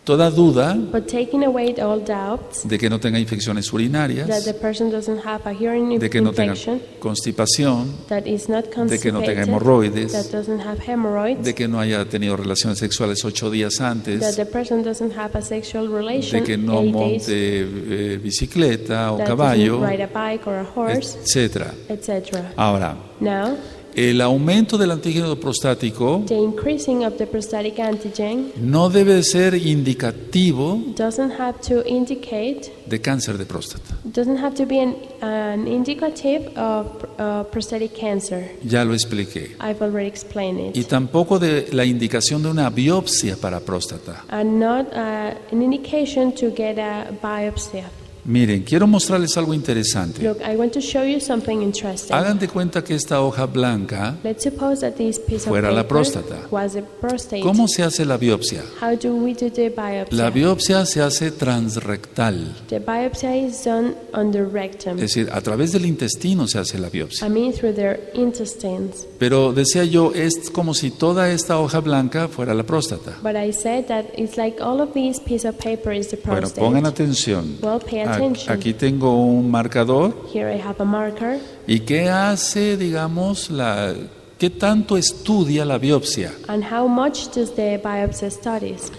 toda duda taking away all doubts de que no tenga infecciones that urinarias, the person doesn't have a hearing de que no tenga infection, constipación, that is not de que no tenga constipated, hemorroides, that doesn't have hemorrhoids, de que no haya tenido relaciones sexuales 8 días that antes, the person doesn't have a sexual relation de que no 8 days, monte bicicleta o that caballo, doesn't ride a bike or a horse, etcétera. etc. Ahora, Now, el aumento del antígeno prostático the increasing of the prostatic antigen no debe de ser indicativo doesn't have to indicate, de cáncer de próstata. doesn't have to be an indicative of prostatic cancer. Ya lo expliqué. I've already explained Y it. tampoco de la indicación de una biopsia para próstata. And not an indication to get a biopsy. Miren, quiero mostrarles algo interesante. Look, I want to show you something interesting. Hagan de cuenta que esta hoja blanca, Let's suppose that this piece of fuera la paper próstata. was a prostate. ¿cómo se hace la biopsia? How do we do the biopsy? La biopsia se hace transrectal, The biopsy is done on the rectum. es decir, a través del intestino se hace la biopsia. I mean through their intestines. Pero decía yo, es como si toda esta hoja blanca fuera la próstata. But I said that it's like all of these piece of paper is the Bueno, prostate. pongan atención. Well, pay attention. Aquí tengo un marcador. Here I have a marker. ¿Y qué hace, digamos, qué tanto estudia la biopsia? And how much does the biopsy studies?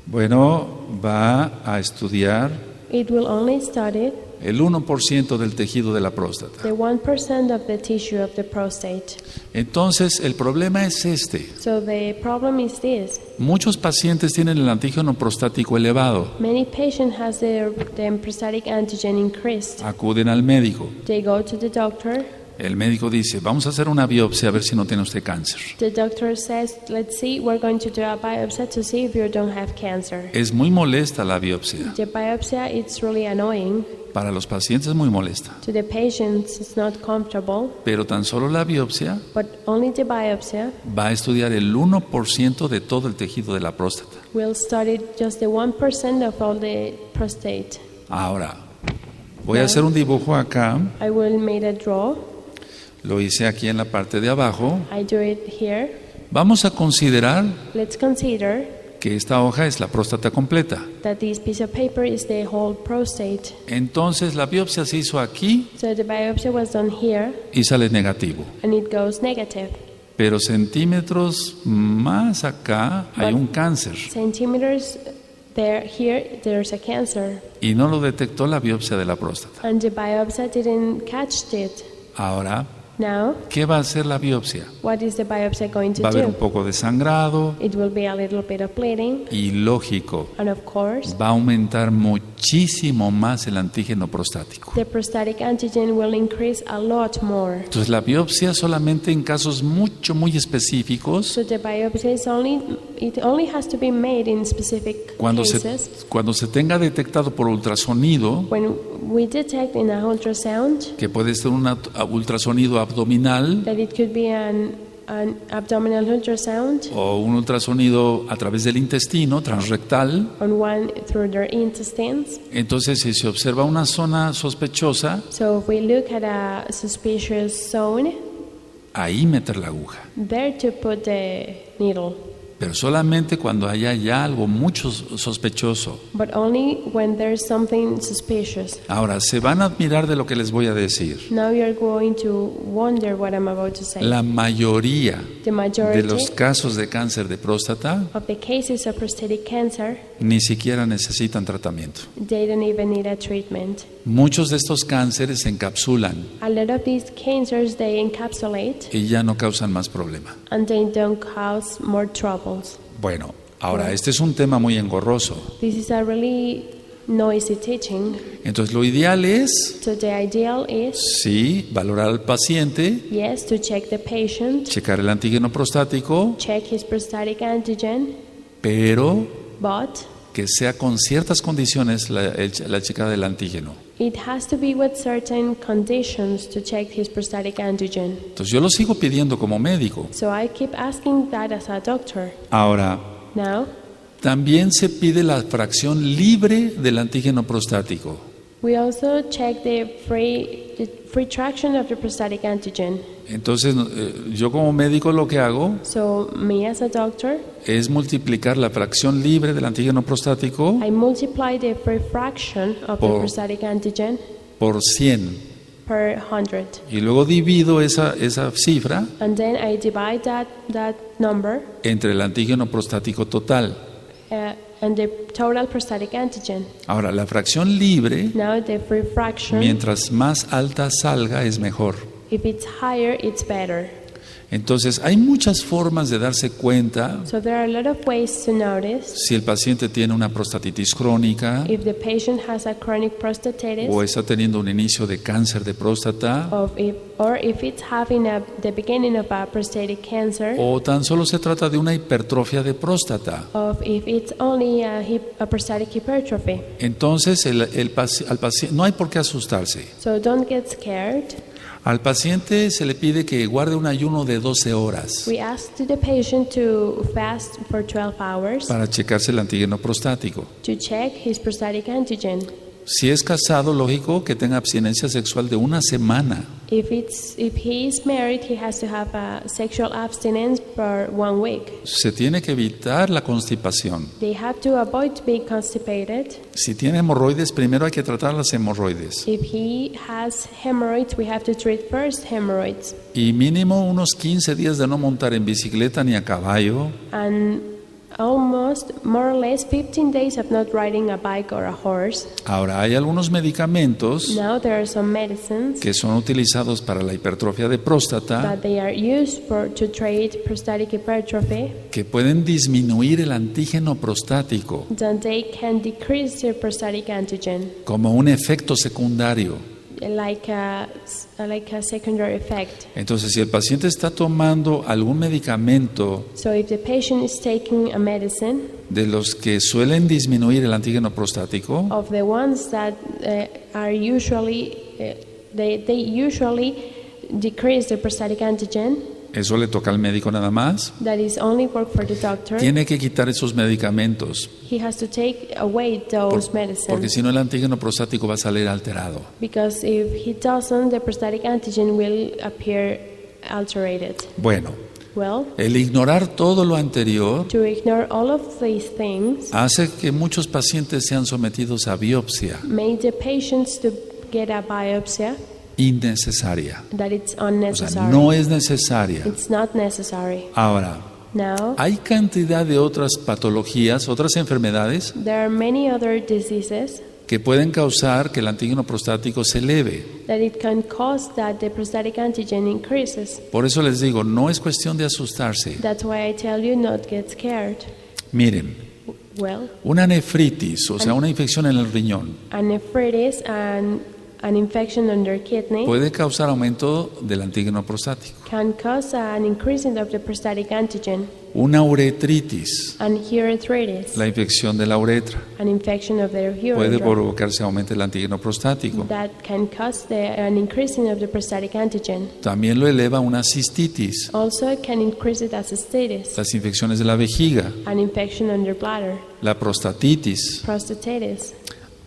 Bueno, va a estudiar It will only study el 1% del tejido de la próstata. the 1% of the tissue of the prostate. Entonces, el problema es este. So the problem is this. Muchos pacientes tienen el antígeno prostático elevado. Many patients has their prostatic antigen increased. Acuden al médico. They go to the doctor. El médico dice, vamos a hacer una biopsia a ver si no tiene usted cáncer. The doctor says, let's see, we're going to do a biopsy to see if you don't have cancer. Es muy molesta la biopsia. The biopsy, it's really annoying. Para los pacientes es muy molesta. To the patients, it's not comfortable. Pero tan solo la biopsia But only the biopsy va a estudiar el 1% de todo el tejido de la próstata. will study just the 1% of all the prostate. Ahora, voy a hacer un dibujo acá. I will make a draw. Lo hice aquí en la parte de abajo. I do it here. Vamos a considerar Let's consider que esta hoja es la próstata completa. that this piece of paper is the whole prostate. Entonces la biopsia se hizo aquí So the biopsy was done here y sale negativo. and it goes negative. Pero centímetros más acá hay un cáncer Centimeters here, there's a cancer. y no lo detectó la biopsia de la próstata. And the biopsy didn't catch it. Ahora, Now, ¿qué va a hacer la biopsia? what is the biopsy going to Va a haber un do? poco de sangrado It will be a little bit of bleeding. y lógico, And of course, va a aumentar muchísimo más el antígeno prostático. the prostatic antigen will increase a lot more. Entonces la biopsia solamente en casos muy específicos, So the biopsy is it only has to be made in specific cuando se tenga detectado por ultrasonido, When we detect in a ultrasound que puede ser un ultrasonido abdominal, that it could be an an abdominal ultrasound, o un ultrasonido a través del intestino transrectal. on one through their intestines. Entonces, si se observa una zona sospechosa, So if we look at a suspicious zone, ahí meter la aguja. there to put the needle, Pero solamente cuando haya ya algo mucho sospechoso. but only when there's something suspicious. Ahora, se van a admirar de lo que les voy a decir. Now you're going to wonder what I'm about to say. La mayoría The de majority los casos de cáncer de próstata of the cases of prostate cancer, ni siquiera necesitan tratamiento. they don't even need a treatment. Muchos de estos cánceres se encapsulan A lot of these cancers, they encapsulate y ya no causan más problema. and they don't cause more troubles. Bueno, ahora, este es un tema muy engorroso. This is a really noisy teaching. Entonces, lo ideal es, So the ideal is, sí, valorar al paciente, yes, to check the patient, checar el antígeno prostático, check his prostatic antigen, pero but que sea con ciertas condiciones la checada del antígeno. it has to be with certain conditions to check his prostatic antigen. Entonces, yo lo sigo pidiendo como médico. So I keep asking that as a doctor. Ahora, Now, también se pide la fracción libre del antígeno prostático. we also check the free traction of the prostatic antigen. Entonces, yo como médico lo que hago So me as a doctor, es multiplicar la fracción libre del antígeno prostático I multiply the free fraction of the Por- prostatic antigen por 100 per 100. y luego divido esa cifra And then I divide that number entre el antígeno prostático total. and the total prostatic antigen. Ahora, la fracción libre, Now the free fraction, mientras más alta salga, es mejor. if it's higher, it's better. Entonces, hay muchas formas de darse cuenta So there are a lot of ways to notice si el paciente tiene una prostatitis crónica if the patient has a chronic prostatitis o está teniendo un inicio de cáncer de próstata or if it's having the beginning of a prostatic cancer, o tan solo se trata de una hipertrofia de próstata. of if it's only a prostatic hypertrophy. Entonces, al paciente no hay por qué asustarse. So don't get scared. Al paciente se le pide que guarde un ayuno de 12 horas We ask the patient to fast for 12 hours para checarse el antígeno prostático. to check his prostatic antigen. Si es casado, lógico que tenga abstinencia sexual de una semana. If he is married, he has to have a sexual abstinence for 1 week. Se tiene que evitar la constipación. They have to avoid being constipated. Si tiene hemorroides, primero hay que tratar las hemorroides. If he has hemorrhoids, we have to treat first hemorrhoids. Y mínimo unos 15 días de no montar en bicicleta ni a caballo. And almost more or less 15 days of not riding a bike or a horse. Ahora, hay algunos medicamentos Now there are some medicines que son utilizados para la hipertrofia de próstata that they are used to treat prostatic hypertrophy, que pueden disminuir el antígeno prostático that they can decrease their prostatic antigen, como un efecto secundario. like a secondary effect. Entonces, si el paciente está tomando algún medicamento So if the patient is taking a medicine de los que suelen disminuir el antígeno prostático, of the ones that are usually they usually decrease the prostatic antigen, eso le toca al médico nada más. that is only work for the doctor. Tiene que quitar esos medicamentos He has to take away those porque medicines, si no el antígeno prostático va a salir alterado. because if he doesn't, the prostatic antigen will appear alterated. Bueno, Well, el ignorar todo lo anterior to ignore all of these things hace que muchos pacientes sean sometidos a biopsia made the patients to get a biopsy innecesaria. that it's O sea, unnecessary. no es necesaria. It's not necessary. Ahora, Now, hay cantidad de otras patologías, otras enfermedades there are many other diseases que pueden causar que el antígeno prostático se eleve. that it can cause that the prostatic antigen increases. Por eso les digo, no es cuestión de asustarse. That's why I tell you not get scared. Miren, Well, una nefritis, o sea, una infección en el riñón, a nephritis and an infection on their kidney puede causar aumento del antígeno prostático. can cause an increasing of the prostatic antigen. una uretritis, an urethritis, la infección de la uretra. an infection of their Puede urethra. provocarse aumento del antígeno prostático. That can cause an increasing of the prostatic antigen. También lo eleva una cistitis, Also, it can increase it as cystitis, las infecciones de la vejiga, an infection on your bladder, la prostatitis. prostatitis.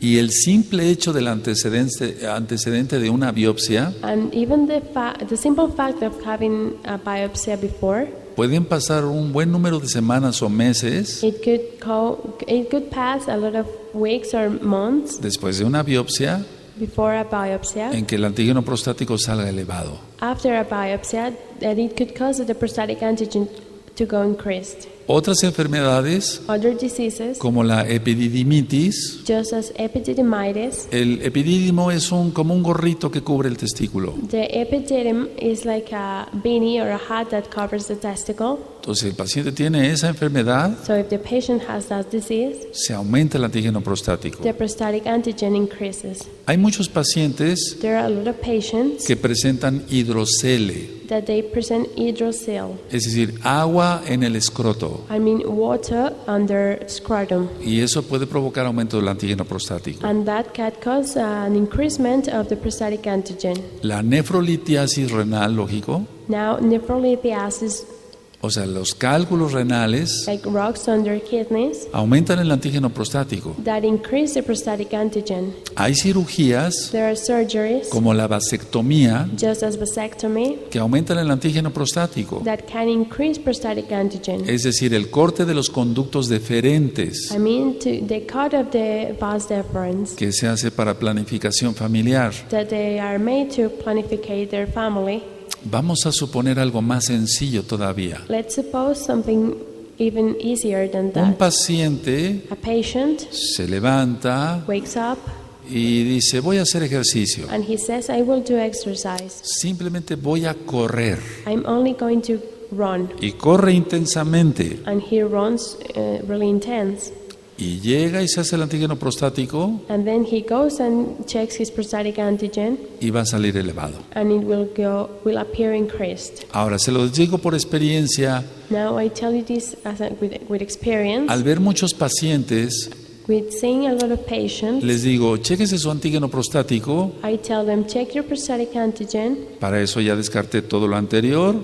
Y el simple hecho del antecedente de una biopsia And even the simple fact of having a biopsy before, pueden pasar un buen número de semanas o meses it could pass a lot of weeks or months después de una biopsia before a biopsy. en que el antígeno prostático salga elevado. After a biopsy, that it could cause the prostatic antigen to go increased. Otras enfermedades Other diseases, como la epididimitis. just as epididymitis. El epidídimo es como un gorrito que cubre el testículo. The epididyme is like a beanie or a hat that covers the testicle. Entonces el paciente tiene esa enfermedad, So if the patient has that disease, se aumenta el antígeno prostático. the prostatic antigen increases. Hay muchos pacientes There are a lot of patients que presentan hidrocele, that they present hydrocele. es decir, agua en el escroto. I mean water under scrotum. Y eso puede provocar aumento del antígeno prostático. And that can cause an increasement of the prostatic antigen. La nefrolitiasis renal, lógico, Now, nephrolithiasis, o sea, los cálculos renales like rocks under kidneys, aumentan el antígeno prostático. that increase the prostatic antigen. Hay cirugías There are surgeries, como la vasectomía just as vasectomy, que aumentan el antígeno prostático. that can increase prostatic antigen. Es decir, el corte de los conductos deferentes I mean, the cut of the vas deferens que se hace para planificación familiar. that they are made to planificate their family. Vamos a suponer algo más sencillo todavía. Let's suppose something even easier than Un that. paciente A patient se levanta wakes up y dice, voy a hacer ejercicio. and he says, I will do exercise. Simplemente voy a correr. I'm only going to run. Y corre intensamente. And he runs really intense. Y llega y se hace el antígeno prostático And then he goes and checks his prostatic antigen y va a salir elevado. and it will appear increased. Ahora, se lo digo por experiencia, Now I tell you this with experience. al ver muchos pacientes, With seeing a lot of patients, les digo, chéquese su antígeno prostático. I tell them check your prostatic antigen. Para eso ya descarté todo lo anterior.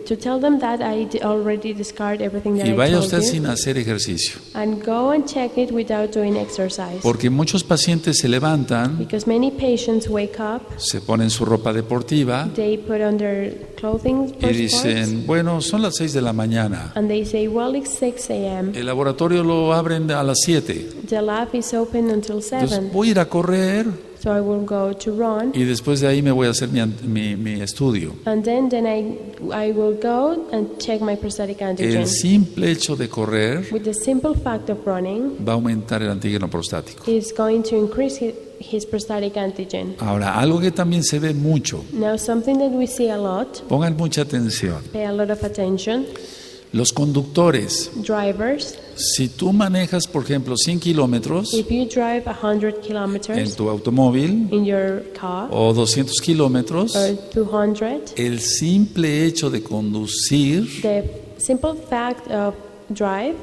To tell them that I already discard everything that Y I vaya told usted you, sin hacer ejercicio. and go and check it without doing exercise. Porque muchos pacientes se levantan, Because many patients wake up, se ponen su ropa deportiva they put on their clothing y for sports, dicen, bueno, son las 6 de la mañana. and they say, well, it's 6 a.m. El laboratorio lo abren a las 7. The lab is open until 7, Entonces voy a ir a correr so I will go to run, y después de ahí me voy a hacer mi estudio. and then I will go and check my prostatic antigen. El simple hecho de correr With the simple fact of running, va a aumentar el antígeno prostático. is going to increase his prostatic antigen. Ahora, algo que también se ve mucho, Now, something that we see a lot, pongan mucha atención, pay a lot of attention, los conductores. drivers, Si tú manejas, por ejemplo, 100 kilómetros if you drive 100 en kilometers tu automóvil in your car, o 200 kilómetros, or 200, el simple hecho de conducir the simple fact of drive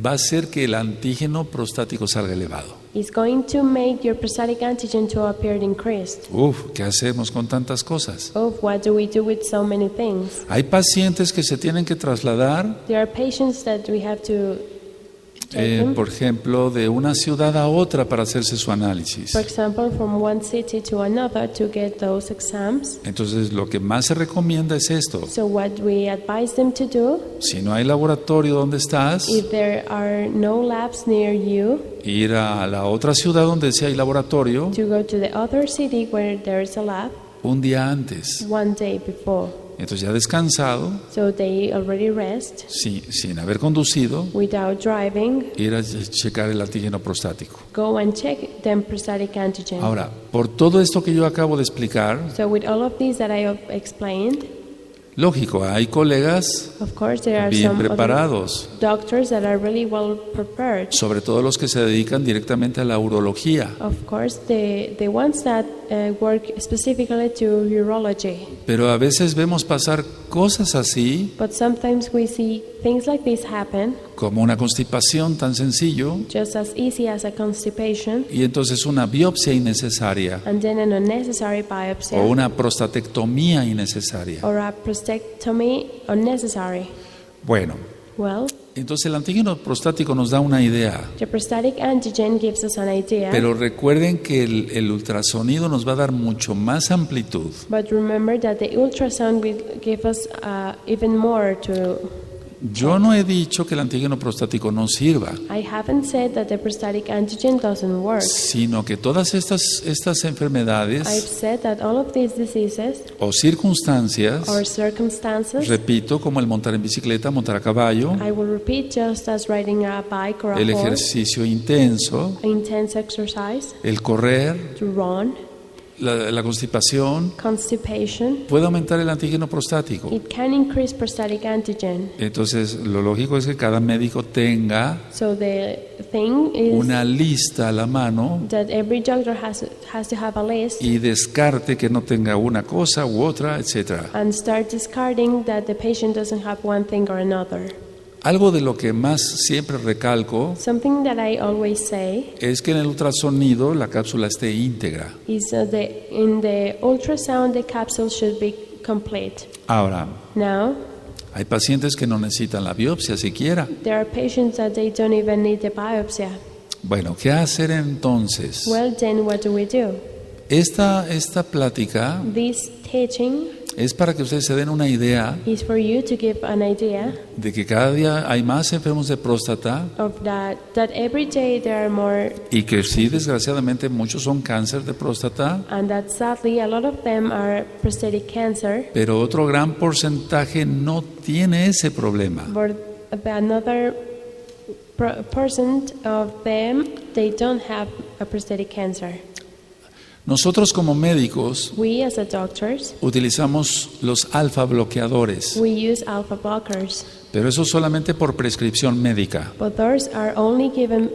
va a hacer que el antígeno prostático salga elevado. is going to make your prostatic antigen to appear increased. Uf, ¿qué hacemos con tantas cosas? Oh, what do we do with so many things? Hay pacientes que se tienen que trasladar, There are patients that we have to take them, por ejemplo, de una ciudad a otra para hacerse su análisis. for example, from one city to another to get those exams. Entonces, lo que más se recomienda es esto. So what we advise them to do, Si no hay laboratorio donde estás, if there are no labs near you, ir a la otra ciudad donde sí hay laboratorio to go to the other city where there is a lab un día antes. one day before. Entonces, ya descansado, So they already rest sin haber conducido, without driving, ir a checar el antígeno prostático. go and check them prostatic antigen. Ahora, por todo esto que yo acabo de explicar, So with all of these that I have explained, lógico, hay colegas of course there are bien some other preparados, doctors that are really well prepared. sobre todo los que se dedican directamente a la urología. Of course, the ones that work specifically to urology. Pero a veces vemos pasar cosas así But sometimes we see things like this happen, como una constipación tan sencillo, just as easy as a constipation, y entonces una biopsia innecesaria and then an unnecessary biopsy, o una prostatectomía innecesaria. or a prostatectomy unnecessary. Bueno, Well, entonces el antígeno prostático nos da una idea, the prostatic antigen gives us an idea, pero recuerden que el ultrasonido nos va a dar mucho más amplitud. but remember that the ultrasound will give us even more to... Yo no he dicho que el antígeno prostático no sirva, I haven't said that the prostatic antigen doesn't work. sino que todas estas I've enfermedades said that all of these diseases o circunstancias, or circumstances, repito, como el montar en bicicleta, montar a caballo, I will repeat, just as riding a bike or a el horse, ejercicio intenso, intense exercise, el correr, to run, la constipación, constipation, puede aumentar el antígeno prostático. it can increase prostatic antigen. Entonces, lo lógico es que cada médico tenga So the thing is una lista a la mano that every doctor has to have a list y descarte que no tenga una cosa u otra, etcétera. and start discarding that the patient doesn't have one thing or another. Algo de lo que más siempre recalco Something that I always say es que en el ultrasonido la cápsula esté íntegra. is in the ultrasound the capsule should be complete. Ahora, Now, hay pacientes que no necesitan la biopsia siquiera. there are patients that they don't even need the biopsy. Bueno, ¿qué hacer entonces? Well, then what do we do? Esta plática This teaching es para que ustedes se den una idea is for you to give an idea de que cada día hay más enfermos de próstata of that every day there are more, y que sí, desgraciadamente, muchos son cáncer de próstata, and that sadly a lot of them are prostatic cancer, pero otro gran porcentaje no tiene ese problema. but another percent of them, they don't have a prostatic cancer. Nosotros como médicos We as a doctors, utilizamos los alfa bloqueadores, we use alpha blockers, pero eso solamente por prescripción médica, but those are only given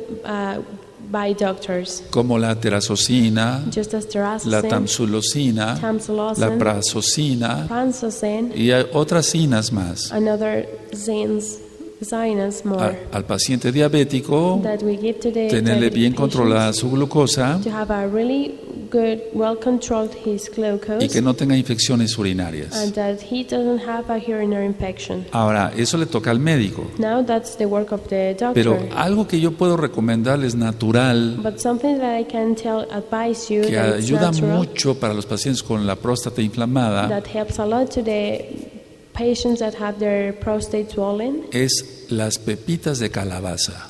by doctors, como la terazocina, just as la terasocin, tamsulosina, la tamsulosin, prazosina prazosin, y hay otras cinas más. another sinus more Al paciente diabético, that we give to the tenerle diabetic bien patients controlada su glucosa to have a really good, well controlled his glucose, y que no tenga infecciones urinarias. and that he doesn't have a urinary infection. Ahora, eso le toca al médico, Now that's the work of the doctor. pero algo que yo puedo recomendarles natural, But something that I can advise you que that it's ayuda natural, mucho para los pacientes con la próstata inflamada, that helps a lot to the patients that have their prostate swollen, es las pepitas de calabaza.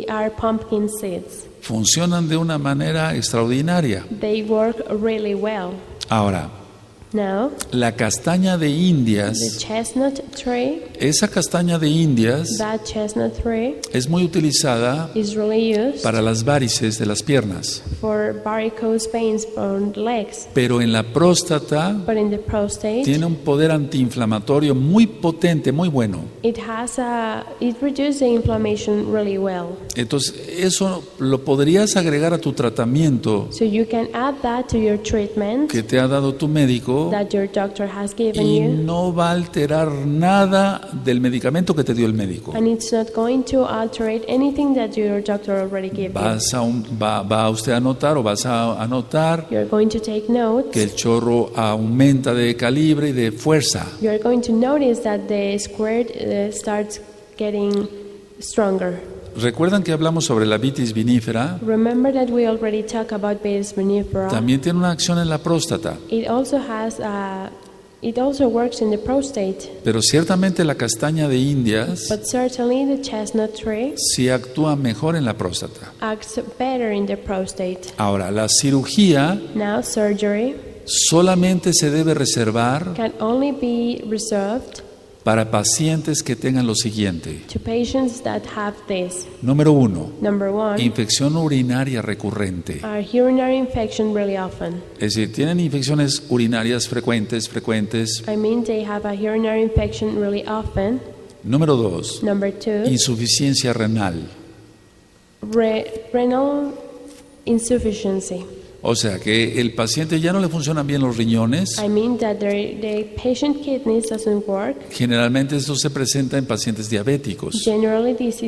are pumpkin seeds. Funcionan de una manera extraordinaria. They work really well. Ahora, Now, la castaña de the Indias, chestnut tree, esa castaña de Indias that chestnut tree es muy utilizada is really used para las varices de las piernas, for varicose veins on the legs. pero en la próstata But in the prostate, tiene un poder antiinflamatorio muy potente, muy bueno. it reduces the inflammation really well. Entonces, eso lo podrías agregar a tu tratamiento So you can add that to your treatment que te ha dado tu médico that your doctor has given y you, no va a alterar nada del medicamento que te dio el médico. and it's not going to alter anything that your doctor already gave you. Va usted a notar o vas a anotar You're going to take note. que el chorro aumenta de calibre y de fuerza. You're going to notice that the squirt starts getting stronger. ¿Recuerdan que hablamos sobre la vitis vinífera? Remember that we already talked about Vitis vinifera. También tiene una acción en la próstata, It also works in the prostate, pero ciertamente la castaña de Indias but certainly the chestnut tree sí actúa mejor en la próstata. acts better in the prostate. Ahora, la cirugía Now surgery solamente se debe reservar can only be reserved para pacientes que tengan lo siguiente. to patients that have this. Número 1, Number one, infección urinaria recurrente. are urinary infection really often. Es decir, tienen infecciones urinarias frecuentes. I mean, they have a urinary infection really often. Número 2, Number two, insuficiencia renal. renal insufficiency. O sea que el paciente ya no le funcionan bien los riñones. I mean that the patient kidneys doesn't work. Generalmente esto se presenta en pacientes diabéticos. Generally, this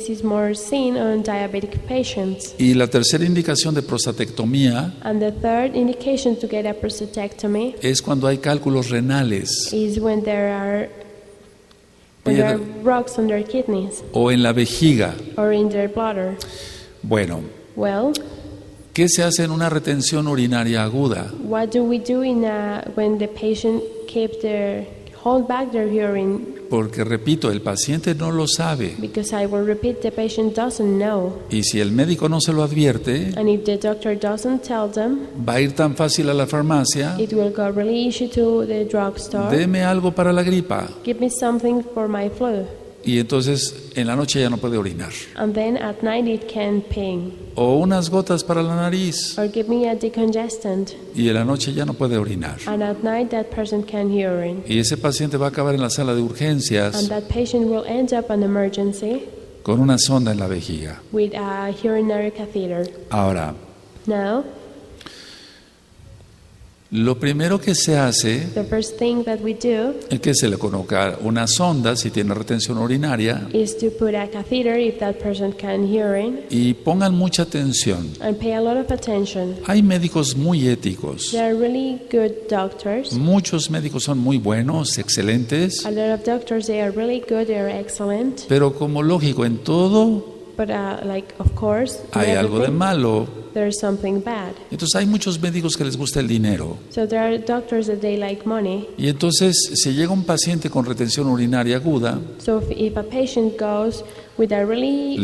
is more seen on diabetic patients. Y la tercera indicación de prostatectomía And the third indication to get a prostatectomy es cuando hay cálculos renales is when there are rocks on their kidneys o en la vejiga. or in their bladder. Bueno, Well, ¿qué se hace en una retención urinaria aguda? what do we do when the patient hold back their urine? Porque repito, el paciente no lo sabe. Because I will repeat, the patient doesn't know. Y si el médico no se lo advierte, And if the doctor doesn't tell them, va a ir tan fácil a la farmacia, it will go really easy to the drugstore. deme algo para la gripa. Give me something for my flu. Y entonces en la noche ya no puede orinar. And then at night it can ping. O unas gotas para la nariz. Or give me a decongestant. Y en la noche ya no puede orinar. And at night that person can urine. Y ese paciente va a acabar en la sala de And urgencias that patient will end up in emergency con una sonda en la vejiga. with a urinary catheter. Ahora, Now, lo primero que se hace the first thing that we do es que se le coloca una sonda si tiene retención urinaria is to put a catheter if that person can urine, y pongan mucha atención. and pay a lot of attention. Hay médicos muy éticos. There are really good doctors. Muchos médicos son muy buenos, excelentes, A lot of doctors, they are really good, they are excellent. pero como lógico en todo But of course, in hay algo de everything, malo. there's something bad. Entonces hay muchos médicos que les gusta el dinero. So there are doctors that they like money. Y entonces si llega un paciente con retención urinaria aguda, So if a patient goes with a really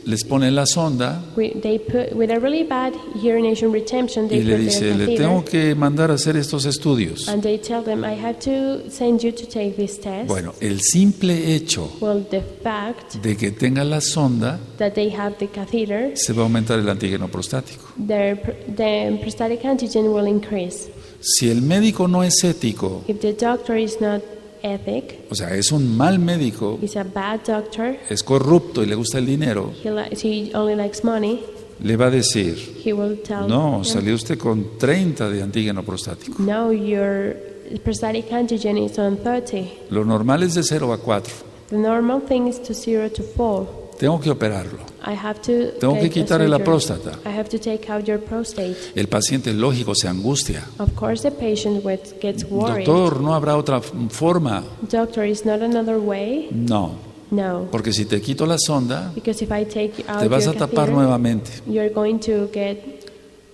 les pone la sonda with a really bad urination retention, they y le put dice, their le catheter, tengo que mandar a hacer estos estudios. and they tell them, I have to send you to take this test. Bueno, el simple hecho Well, the fact de que tenga la sonda, that they have the catheter, se va a aumentar el antígeno prostático. the prostatic antigen will increase. Si el médico no es ético, If the doctor is not ethic, o sea, es un mal médico, is a bad doctor, es corrupto y le gusta el dinero, he only likes money, le va a decir, he will tell no, him, salió usted con 30 de antígeno prostático. no, your prostatic antigen is on 30. Lo normal es de 0 a 4. The normal thing is to 0 to 4. Tengo que operarlo. I have to Tengo que get the quitarle la surgery. próstata. I have to take out your prostate. El paciente, lógico, se angustia. Of course, the patient gets worried. Doctor, ¿no habrá otra forma? Doctor, is not another way? No, No. porque si te quito la sonda, Because if I take out te vas your a tapar catheter, nuevamente. you're going to get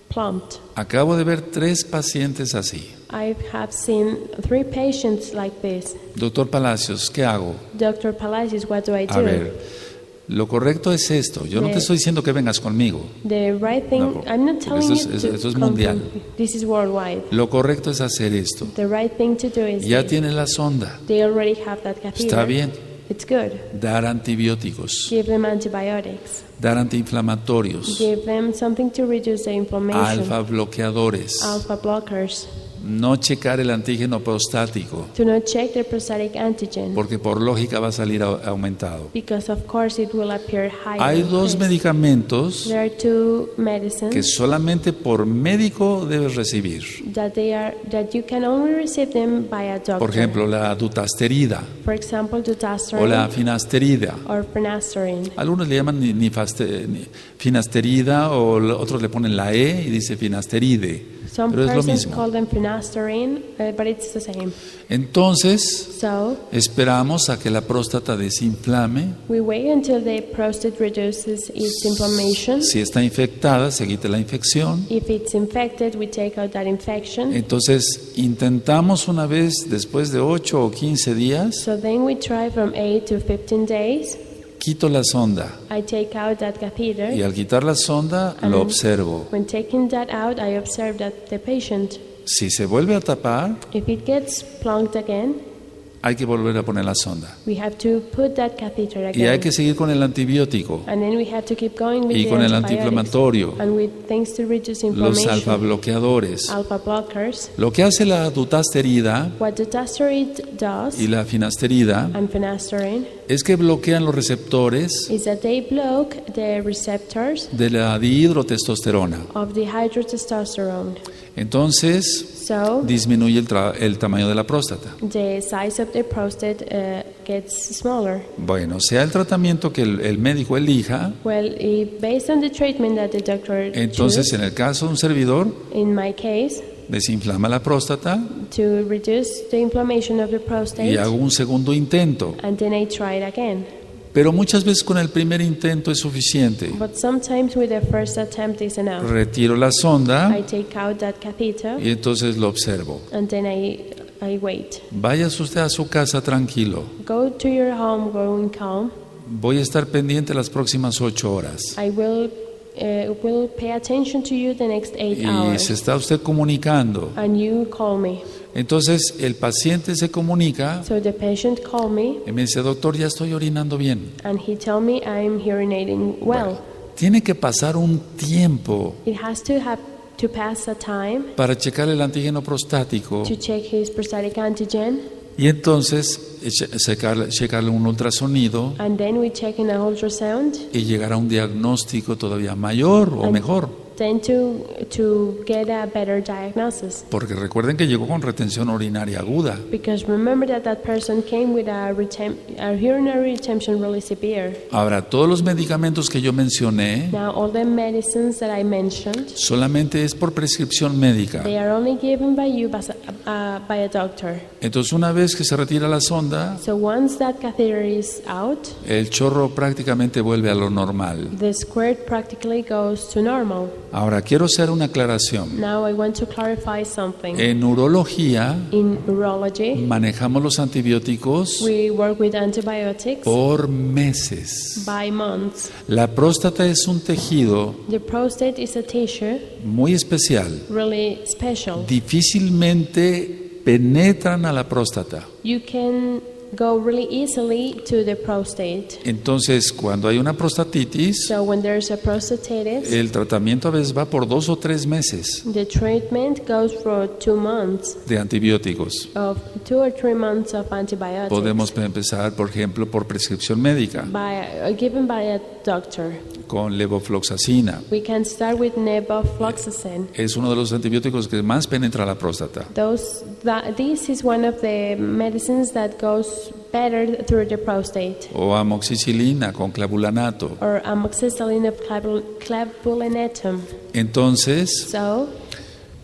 plumped. Acabo de ver 3 pacientes así. I have seen 3 patients like this. Doctor Palacios, ¿qué hago? Dr. Palacios, what do I do? A ver, lo correcto es esto. Yo no te estoy diciendo que vengas conmigo. The right thing, No, I'm not telling eso you es- to eso es come mundial. from- This is worldwide. Lo correcto es hacer esto. The right thing to do is Ya this. tiene la sonda. They already have that catheter. Está bien. It's good. Dar antibióticos, Give them antibiotics. dar antiinflamatorios, Give them something to reduce the inflammation. alfa bloqueadores, Alpha blockers. no checar el antígeno prostático, To not check their prostatic antigen. porque por lógica va a salir aumentado. Because of course it will appear higher. Hay 2 medicamentos There are 2 que medicines solamente por médico debes recibir. that you can only receive them by a doctor. Por ejemplo, la dutasterida For example, o dutasteride la finasterida. or finasteride. Algunos le llaman finasterida o otros le ponen la E y dice finasteride. Some Pero es lo persons mismo. call them finasteride, but it's the same. Entonces, So esperamos a que la próstata desinflame. we wait until the prostate reduces its inflammation. Si está infectada, se quite la infección. If it's infected, we take out that infection. Entonces, intentamos una vez después de 8 o 15 días, So then we try from 8 to 15 days. quito la sonda I take out that catheter. y al quitar la sonda lo observo. When taking that out, I observe that the patient, Si se vuelve a tapar, if it gets plugged again, hay que volver a poner la sonda. we have to put that catheter Y hay again. que seguir con el antibiótico And then we have to keep going with y the con el antibiotics antiinflamatorio, and with things to reduce los inflammation, alfa-bloqueadores. alpha blockers. Lo que hace la dutasterida What dutasteride does y la finasterida and finasteride es que bloquean los receptores is that they block the receptors de la dihidrotestosterona. of the hydrotestosterone. Entonces, So disminuye el tamaño de la próstata. the size of the prostate gets smaller. Bueno, sea el tratamiento que el médico elija, Well, based on the treatment that the doctor entonces chooses, en el caso de un servidor, in my case, desinflama la próstata to reduce the inflammation of the prostate, y hago un segundo intento. and then I try it again. Pero muchas veces con el primer intento es suficiente. But sometimes with the first attempt is enough. Retiro la sonda I take out that catheter y entonces lo observo. and then I wait. Váyase usted a su casa tranquilo. Go to your home going calm. Voy a estar pendiente las próximas 8 horas. I will pay attention to you the next 8 Y hours. se está usted comunicando. And you call me. Entonces el paciente se comunica So the patient called me y me dice, doctor, ya estoy orinando bien. and he told me I'm urinating well. Tiene que pasar un tiempo It has to pass a time para checar el antígeno prostático to check his prostatic antigen, y entonces checarle un ultrasonido and then we check in an ultrasound, y llegar a un diagnóstico todavía mayor o mejor. then to get a better diagnosis. Porque recuerden que llegó con retención urinaria aguda. Because remember that person came with a urinary retention really severe. Ahora, todos los medicamentos que yo mencioné Now all the medicines that I mentioned, solamente es por prescripción médica. they are only given by you by a doctor. Entonces, una vez que se retira la sonda, So once that catheter is out, el chorro prácticamente vuelve a lo normal. the squirt practically goes to normal. Ahora, quiero hacer una aclaración. Now I want to clarify something. En urología In urology, manejamos los antibióticos we work with antibiotics por meses. by months. La próstata es un tejido The prostate is a tissue muy especial. really special. Difícilmente penetran a la próstata. You can go really easily to the prostate. Entonces, cuando hay una prostatitis, So when there's a prostatitis, el tratamiento a veces va por 2 o 3 meses the treatment goes for 2 months, de antibióticos. of 2 or 3 months of antibiotics. Podemos empezar, por ejemplo, por prescripción médica, Given by a doctor. con levofloxacina. We can start with levofloxacin. Es uno de los antibióticos que más penetra a la próstata. This is one of the medicines that goes better through the prostate. O amoxicilina con clavulanato. Or amoxicillin of clavulanatum. Entonces, So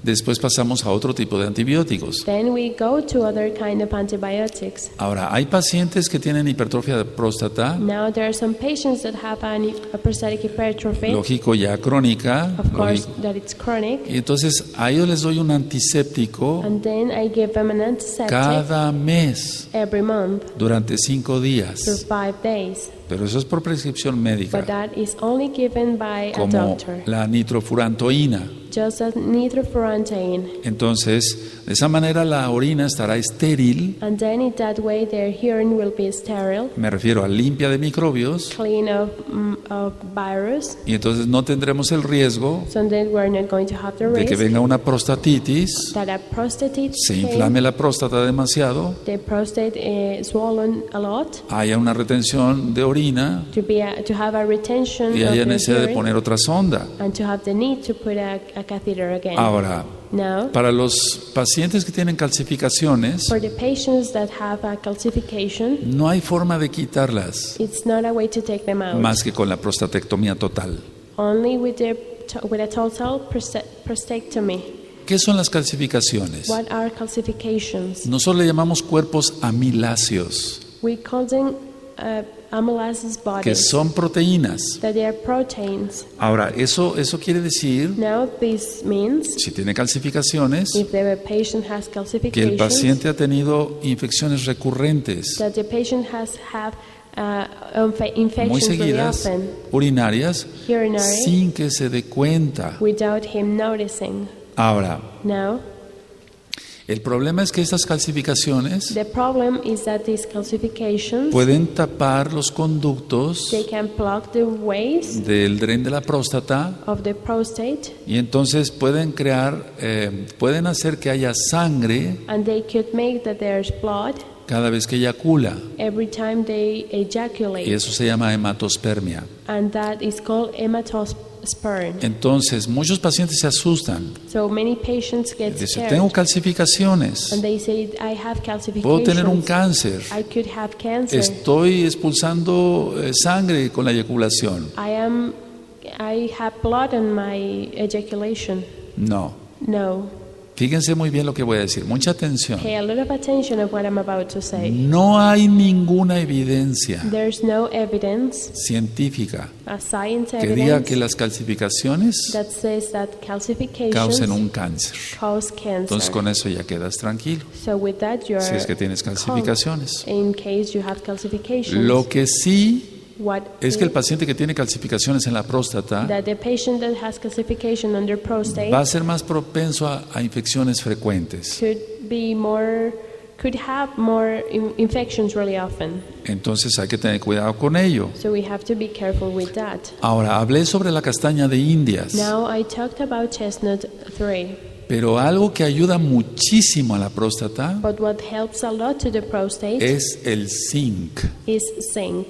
después pasamos a otro tipo de antibióticos. then we go to other kind of antibiotics. Ahora, hay pacientes que tienen hipertrofia de próstata, Now there are some patients that have a prostatic hypertrophy. lógico ya crónica, Of course, lógico. that it's chronic. Y entonces a ellos les doy un antiséptico And then I give them an antiseptic cada mes every month durante 5 for días. 5 days. Pero eso es por prescripción But médica, that is only given by a como doctor. la nitrofurantoína. Just as nitrofurantoin. Entonces, de esa manera la orina estará estéril, And then in that way their urine will be sterile, me refiero a limpia de microbios, clean of virus. y entonces no tendremos el riesgo So then we're not going to have the de que risk venga una prostatitis, that a prostatitis se inflame la próstata demasiado, the prostate swollen a lot, haya una retención de orina to have a retention y of haya the necesidad de urine, poner otra sonda. and to have the need to put a catheter again. Ahora, Now, para los pacientes que tienen calcificaciones, for the patients that have a calcification, no hay forma de quitarlas it's not a way to take them out. más que con la prostatectomía total. Only with a total prostatectomy. ¿Qué son las calcificaciones? What are calcifications? Nosotros le llamamos cuerpos amiláceos, We call them amylases que bodies, son proteínas. that they are proteins. Ahora, eso quiere decir, Now this means si tiene calcificaciones, if the patient has que el calcifications, paciente ha tenido infecciones recurrentes, that the patient has muy infections really seguidas, often, urinarias, urinary, sin que se dé cuenta. without him noticing. Ahora, Now, El problema es que estas calcificaciones The problem is that these calcifications, pueden tapar los conductos they can block the ways del dren de la próstata of the prostate, y entonces pueden pueden hacer que haya sangre and they could make that there's blood cada vez que eyacula, every time they y ejaculate, eso se llama hematospermia. and that is called hematosperm. Entonces, muchos pacientes se asustan. So many patients get Dicen, tengo scared, calcificaciones, and they say, I have puedo tener un calcifications, cáncer, I could have cancer, estoy expulsando sangre con la eyaculación. I have blood on my ejaculation. No. No. Fíjense muy bien lo que voy a decir, mucha atención. Pay a lot of attention of what I'm about to say. No hay ninguna evidencia There's no evidence, científica a science que diga evidence, que las calcificaciones that says that calcifications causen un cáncer. cause cancer. Entonces con eso ya quedas tranquilo, So with that you're si es que tienes calcificaciones. calm in case you have calcifications. Lo que sí What es que el is paciente que tiene calcificaciones en la próstata that the patient that has calcification on their prostate va a ser más propenso a infecciones frecuentes. could have more infections really often. Entonces hay que tener cuidado con ello. So we have to be careful with that. Ahora, hablé sobre la castaña de Indias, Now I talked about chestnut 3, pero algo que ayuda muchísimo a la próstata but what helps a lot to the prostate es el zinc, is zinc.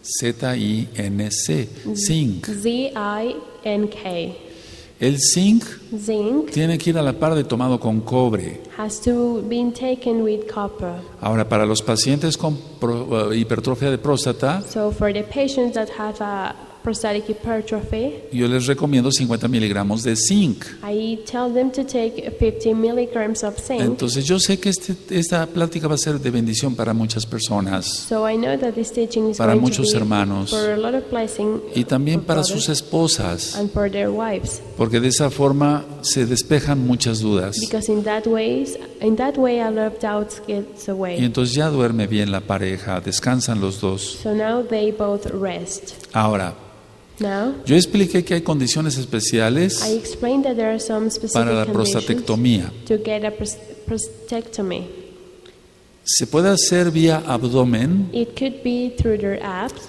Z-I-N-C, zinc. Z-I-N-K. El zinc Zinc tiene que ir a la par de tomado con cobre. has to be taken with copper. Ahora, para los pacientes con hipertrofia de próstata, So for the patients that have a prostatic hypertrophy, yo les recomiendo 50 miligramos de zinc. I tell them to take 50 milligrams of zinc. Entonces, yo sé que esta plática va a ser de bendición para muchas personas So I know that this teaching is para going muchos to be hermanos for a lot of blessing y también for para brothers sus esposas, and for their wives, porque de esa forma se despejan muchas dudas because in that way a lot of doubts gets y away. entonces ya duerme bien la pareja, descansan los dos. So now they both rest. Ahora, Now yo expliqué que hay condiciones I especiales explained that there are some para la specific conditions prostatectomía. to get a prostatectomy. Se puede hacer vía abdomen, It could be through their abs,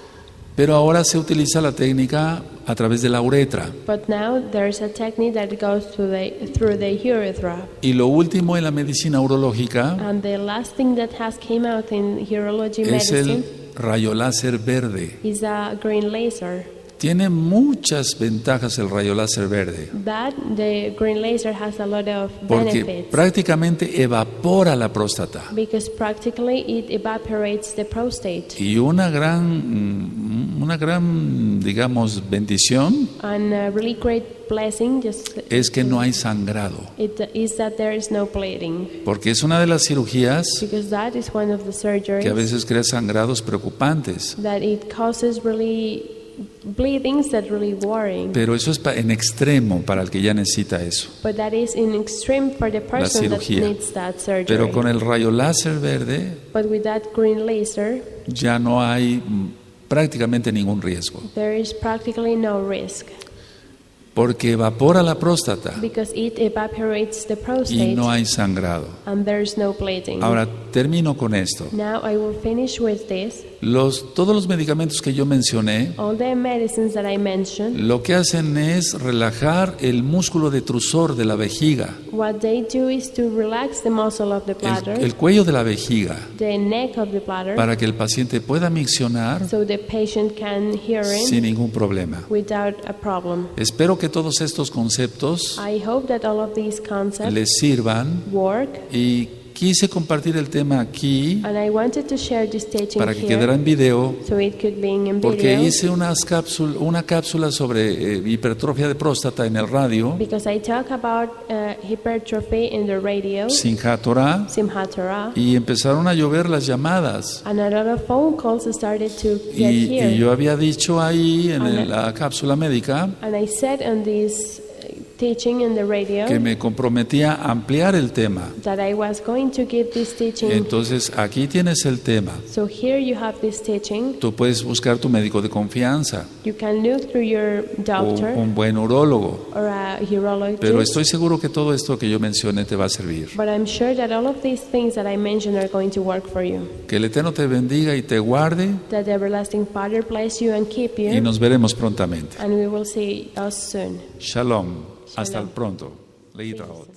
pero ahora se utiliza la técnica a través de la uretra. but now there's a technique that goes through the urethra. Y lo último en la medicina urológica And the last thing that has came out in urology es medicine el rayo láser verde. is a green laser. Tiene muchas ventajas el rayo láser verde, But the green laser has a lot of porque benefits prácticamente evapora la próstata. because practically it evaporates the prostate. Y una gran, digamos, bendición And a really great blessing es que no hay sangrado, is that there is no bleeding, porque es una de las cirugías because that is one of the que a surgeries veces crea sangrados preocupantes. that it causes really bleedings that really worrying. Pero eso es en extremo para el que ya necesita eso. But that is in extreme for the person that cirugía. needs that surgery. Pero con el rayo láser verde But with that green laser, ya no hay prácticamente ningún riesgo, there is practically no risk porque evapora la próstata because it evaporates the y prostate no hay sangrado. and there's no bleeding. Ahora termino con esto. Now I will finish with this. Todos los medicamentos que yo mencioné All the medicines that I mentioned, lo que hacen es relajar el músculo detrusor de la vejiga, what they do is to relax the muscle of the bladder, el cuello de la vejiga, the neck of the bladder, para que el paciente pueda miccionar so the patient can hear sin in ningún problema. without a problem. Espero que todos estos conceptos I hope that all of these concepts les sirvan work, y quise compartir el tema aquí and I wanted to share this teaching para que here quedara en video, so it could be in porque video, hice una cápsula sobre hipertrofia de próstata en el radio, because I talk about hypertrophy in the radio, Simchat Torah, Simchat Torah, y empezaron a llover las llamadas. and a lot of phone calls started to get Y here. yo había dicho ahí en la cápsula médica And I said on this teaching in the radio, que me comprometía a ampliar el tema. that I was going to give this teaching. Entonces, aquí tienes el tema. So here you have this teaching. Tú puedes buscar tu médico de confianza You can look through your o doctor un buen urólogo. or a urologist. Pero estoy seguro que todo esto que yo mencioné te va a servir. But I'm sure that all of these things that I mentioned are going to work for you. Que el Eterno te bendiga y te guarde That the everlasting Father bless you and keep you. y nos veremos prontamente. And we will see us soon. Shalom. Hasta el pronto. Leítraot.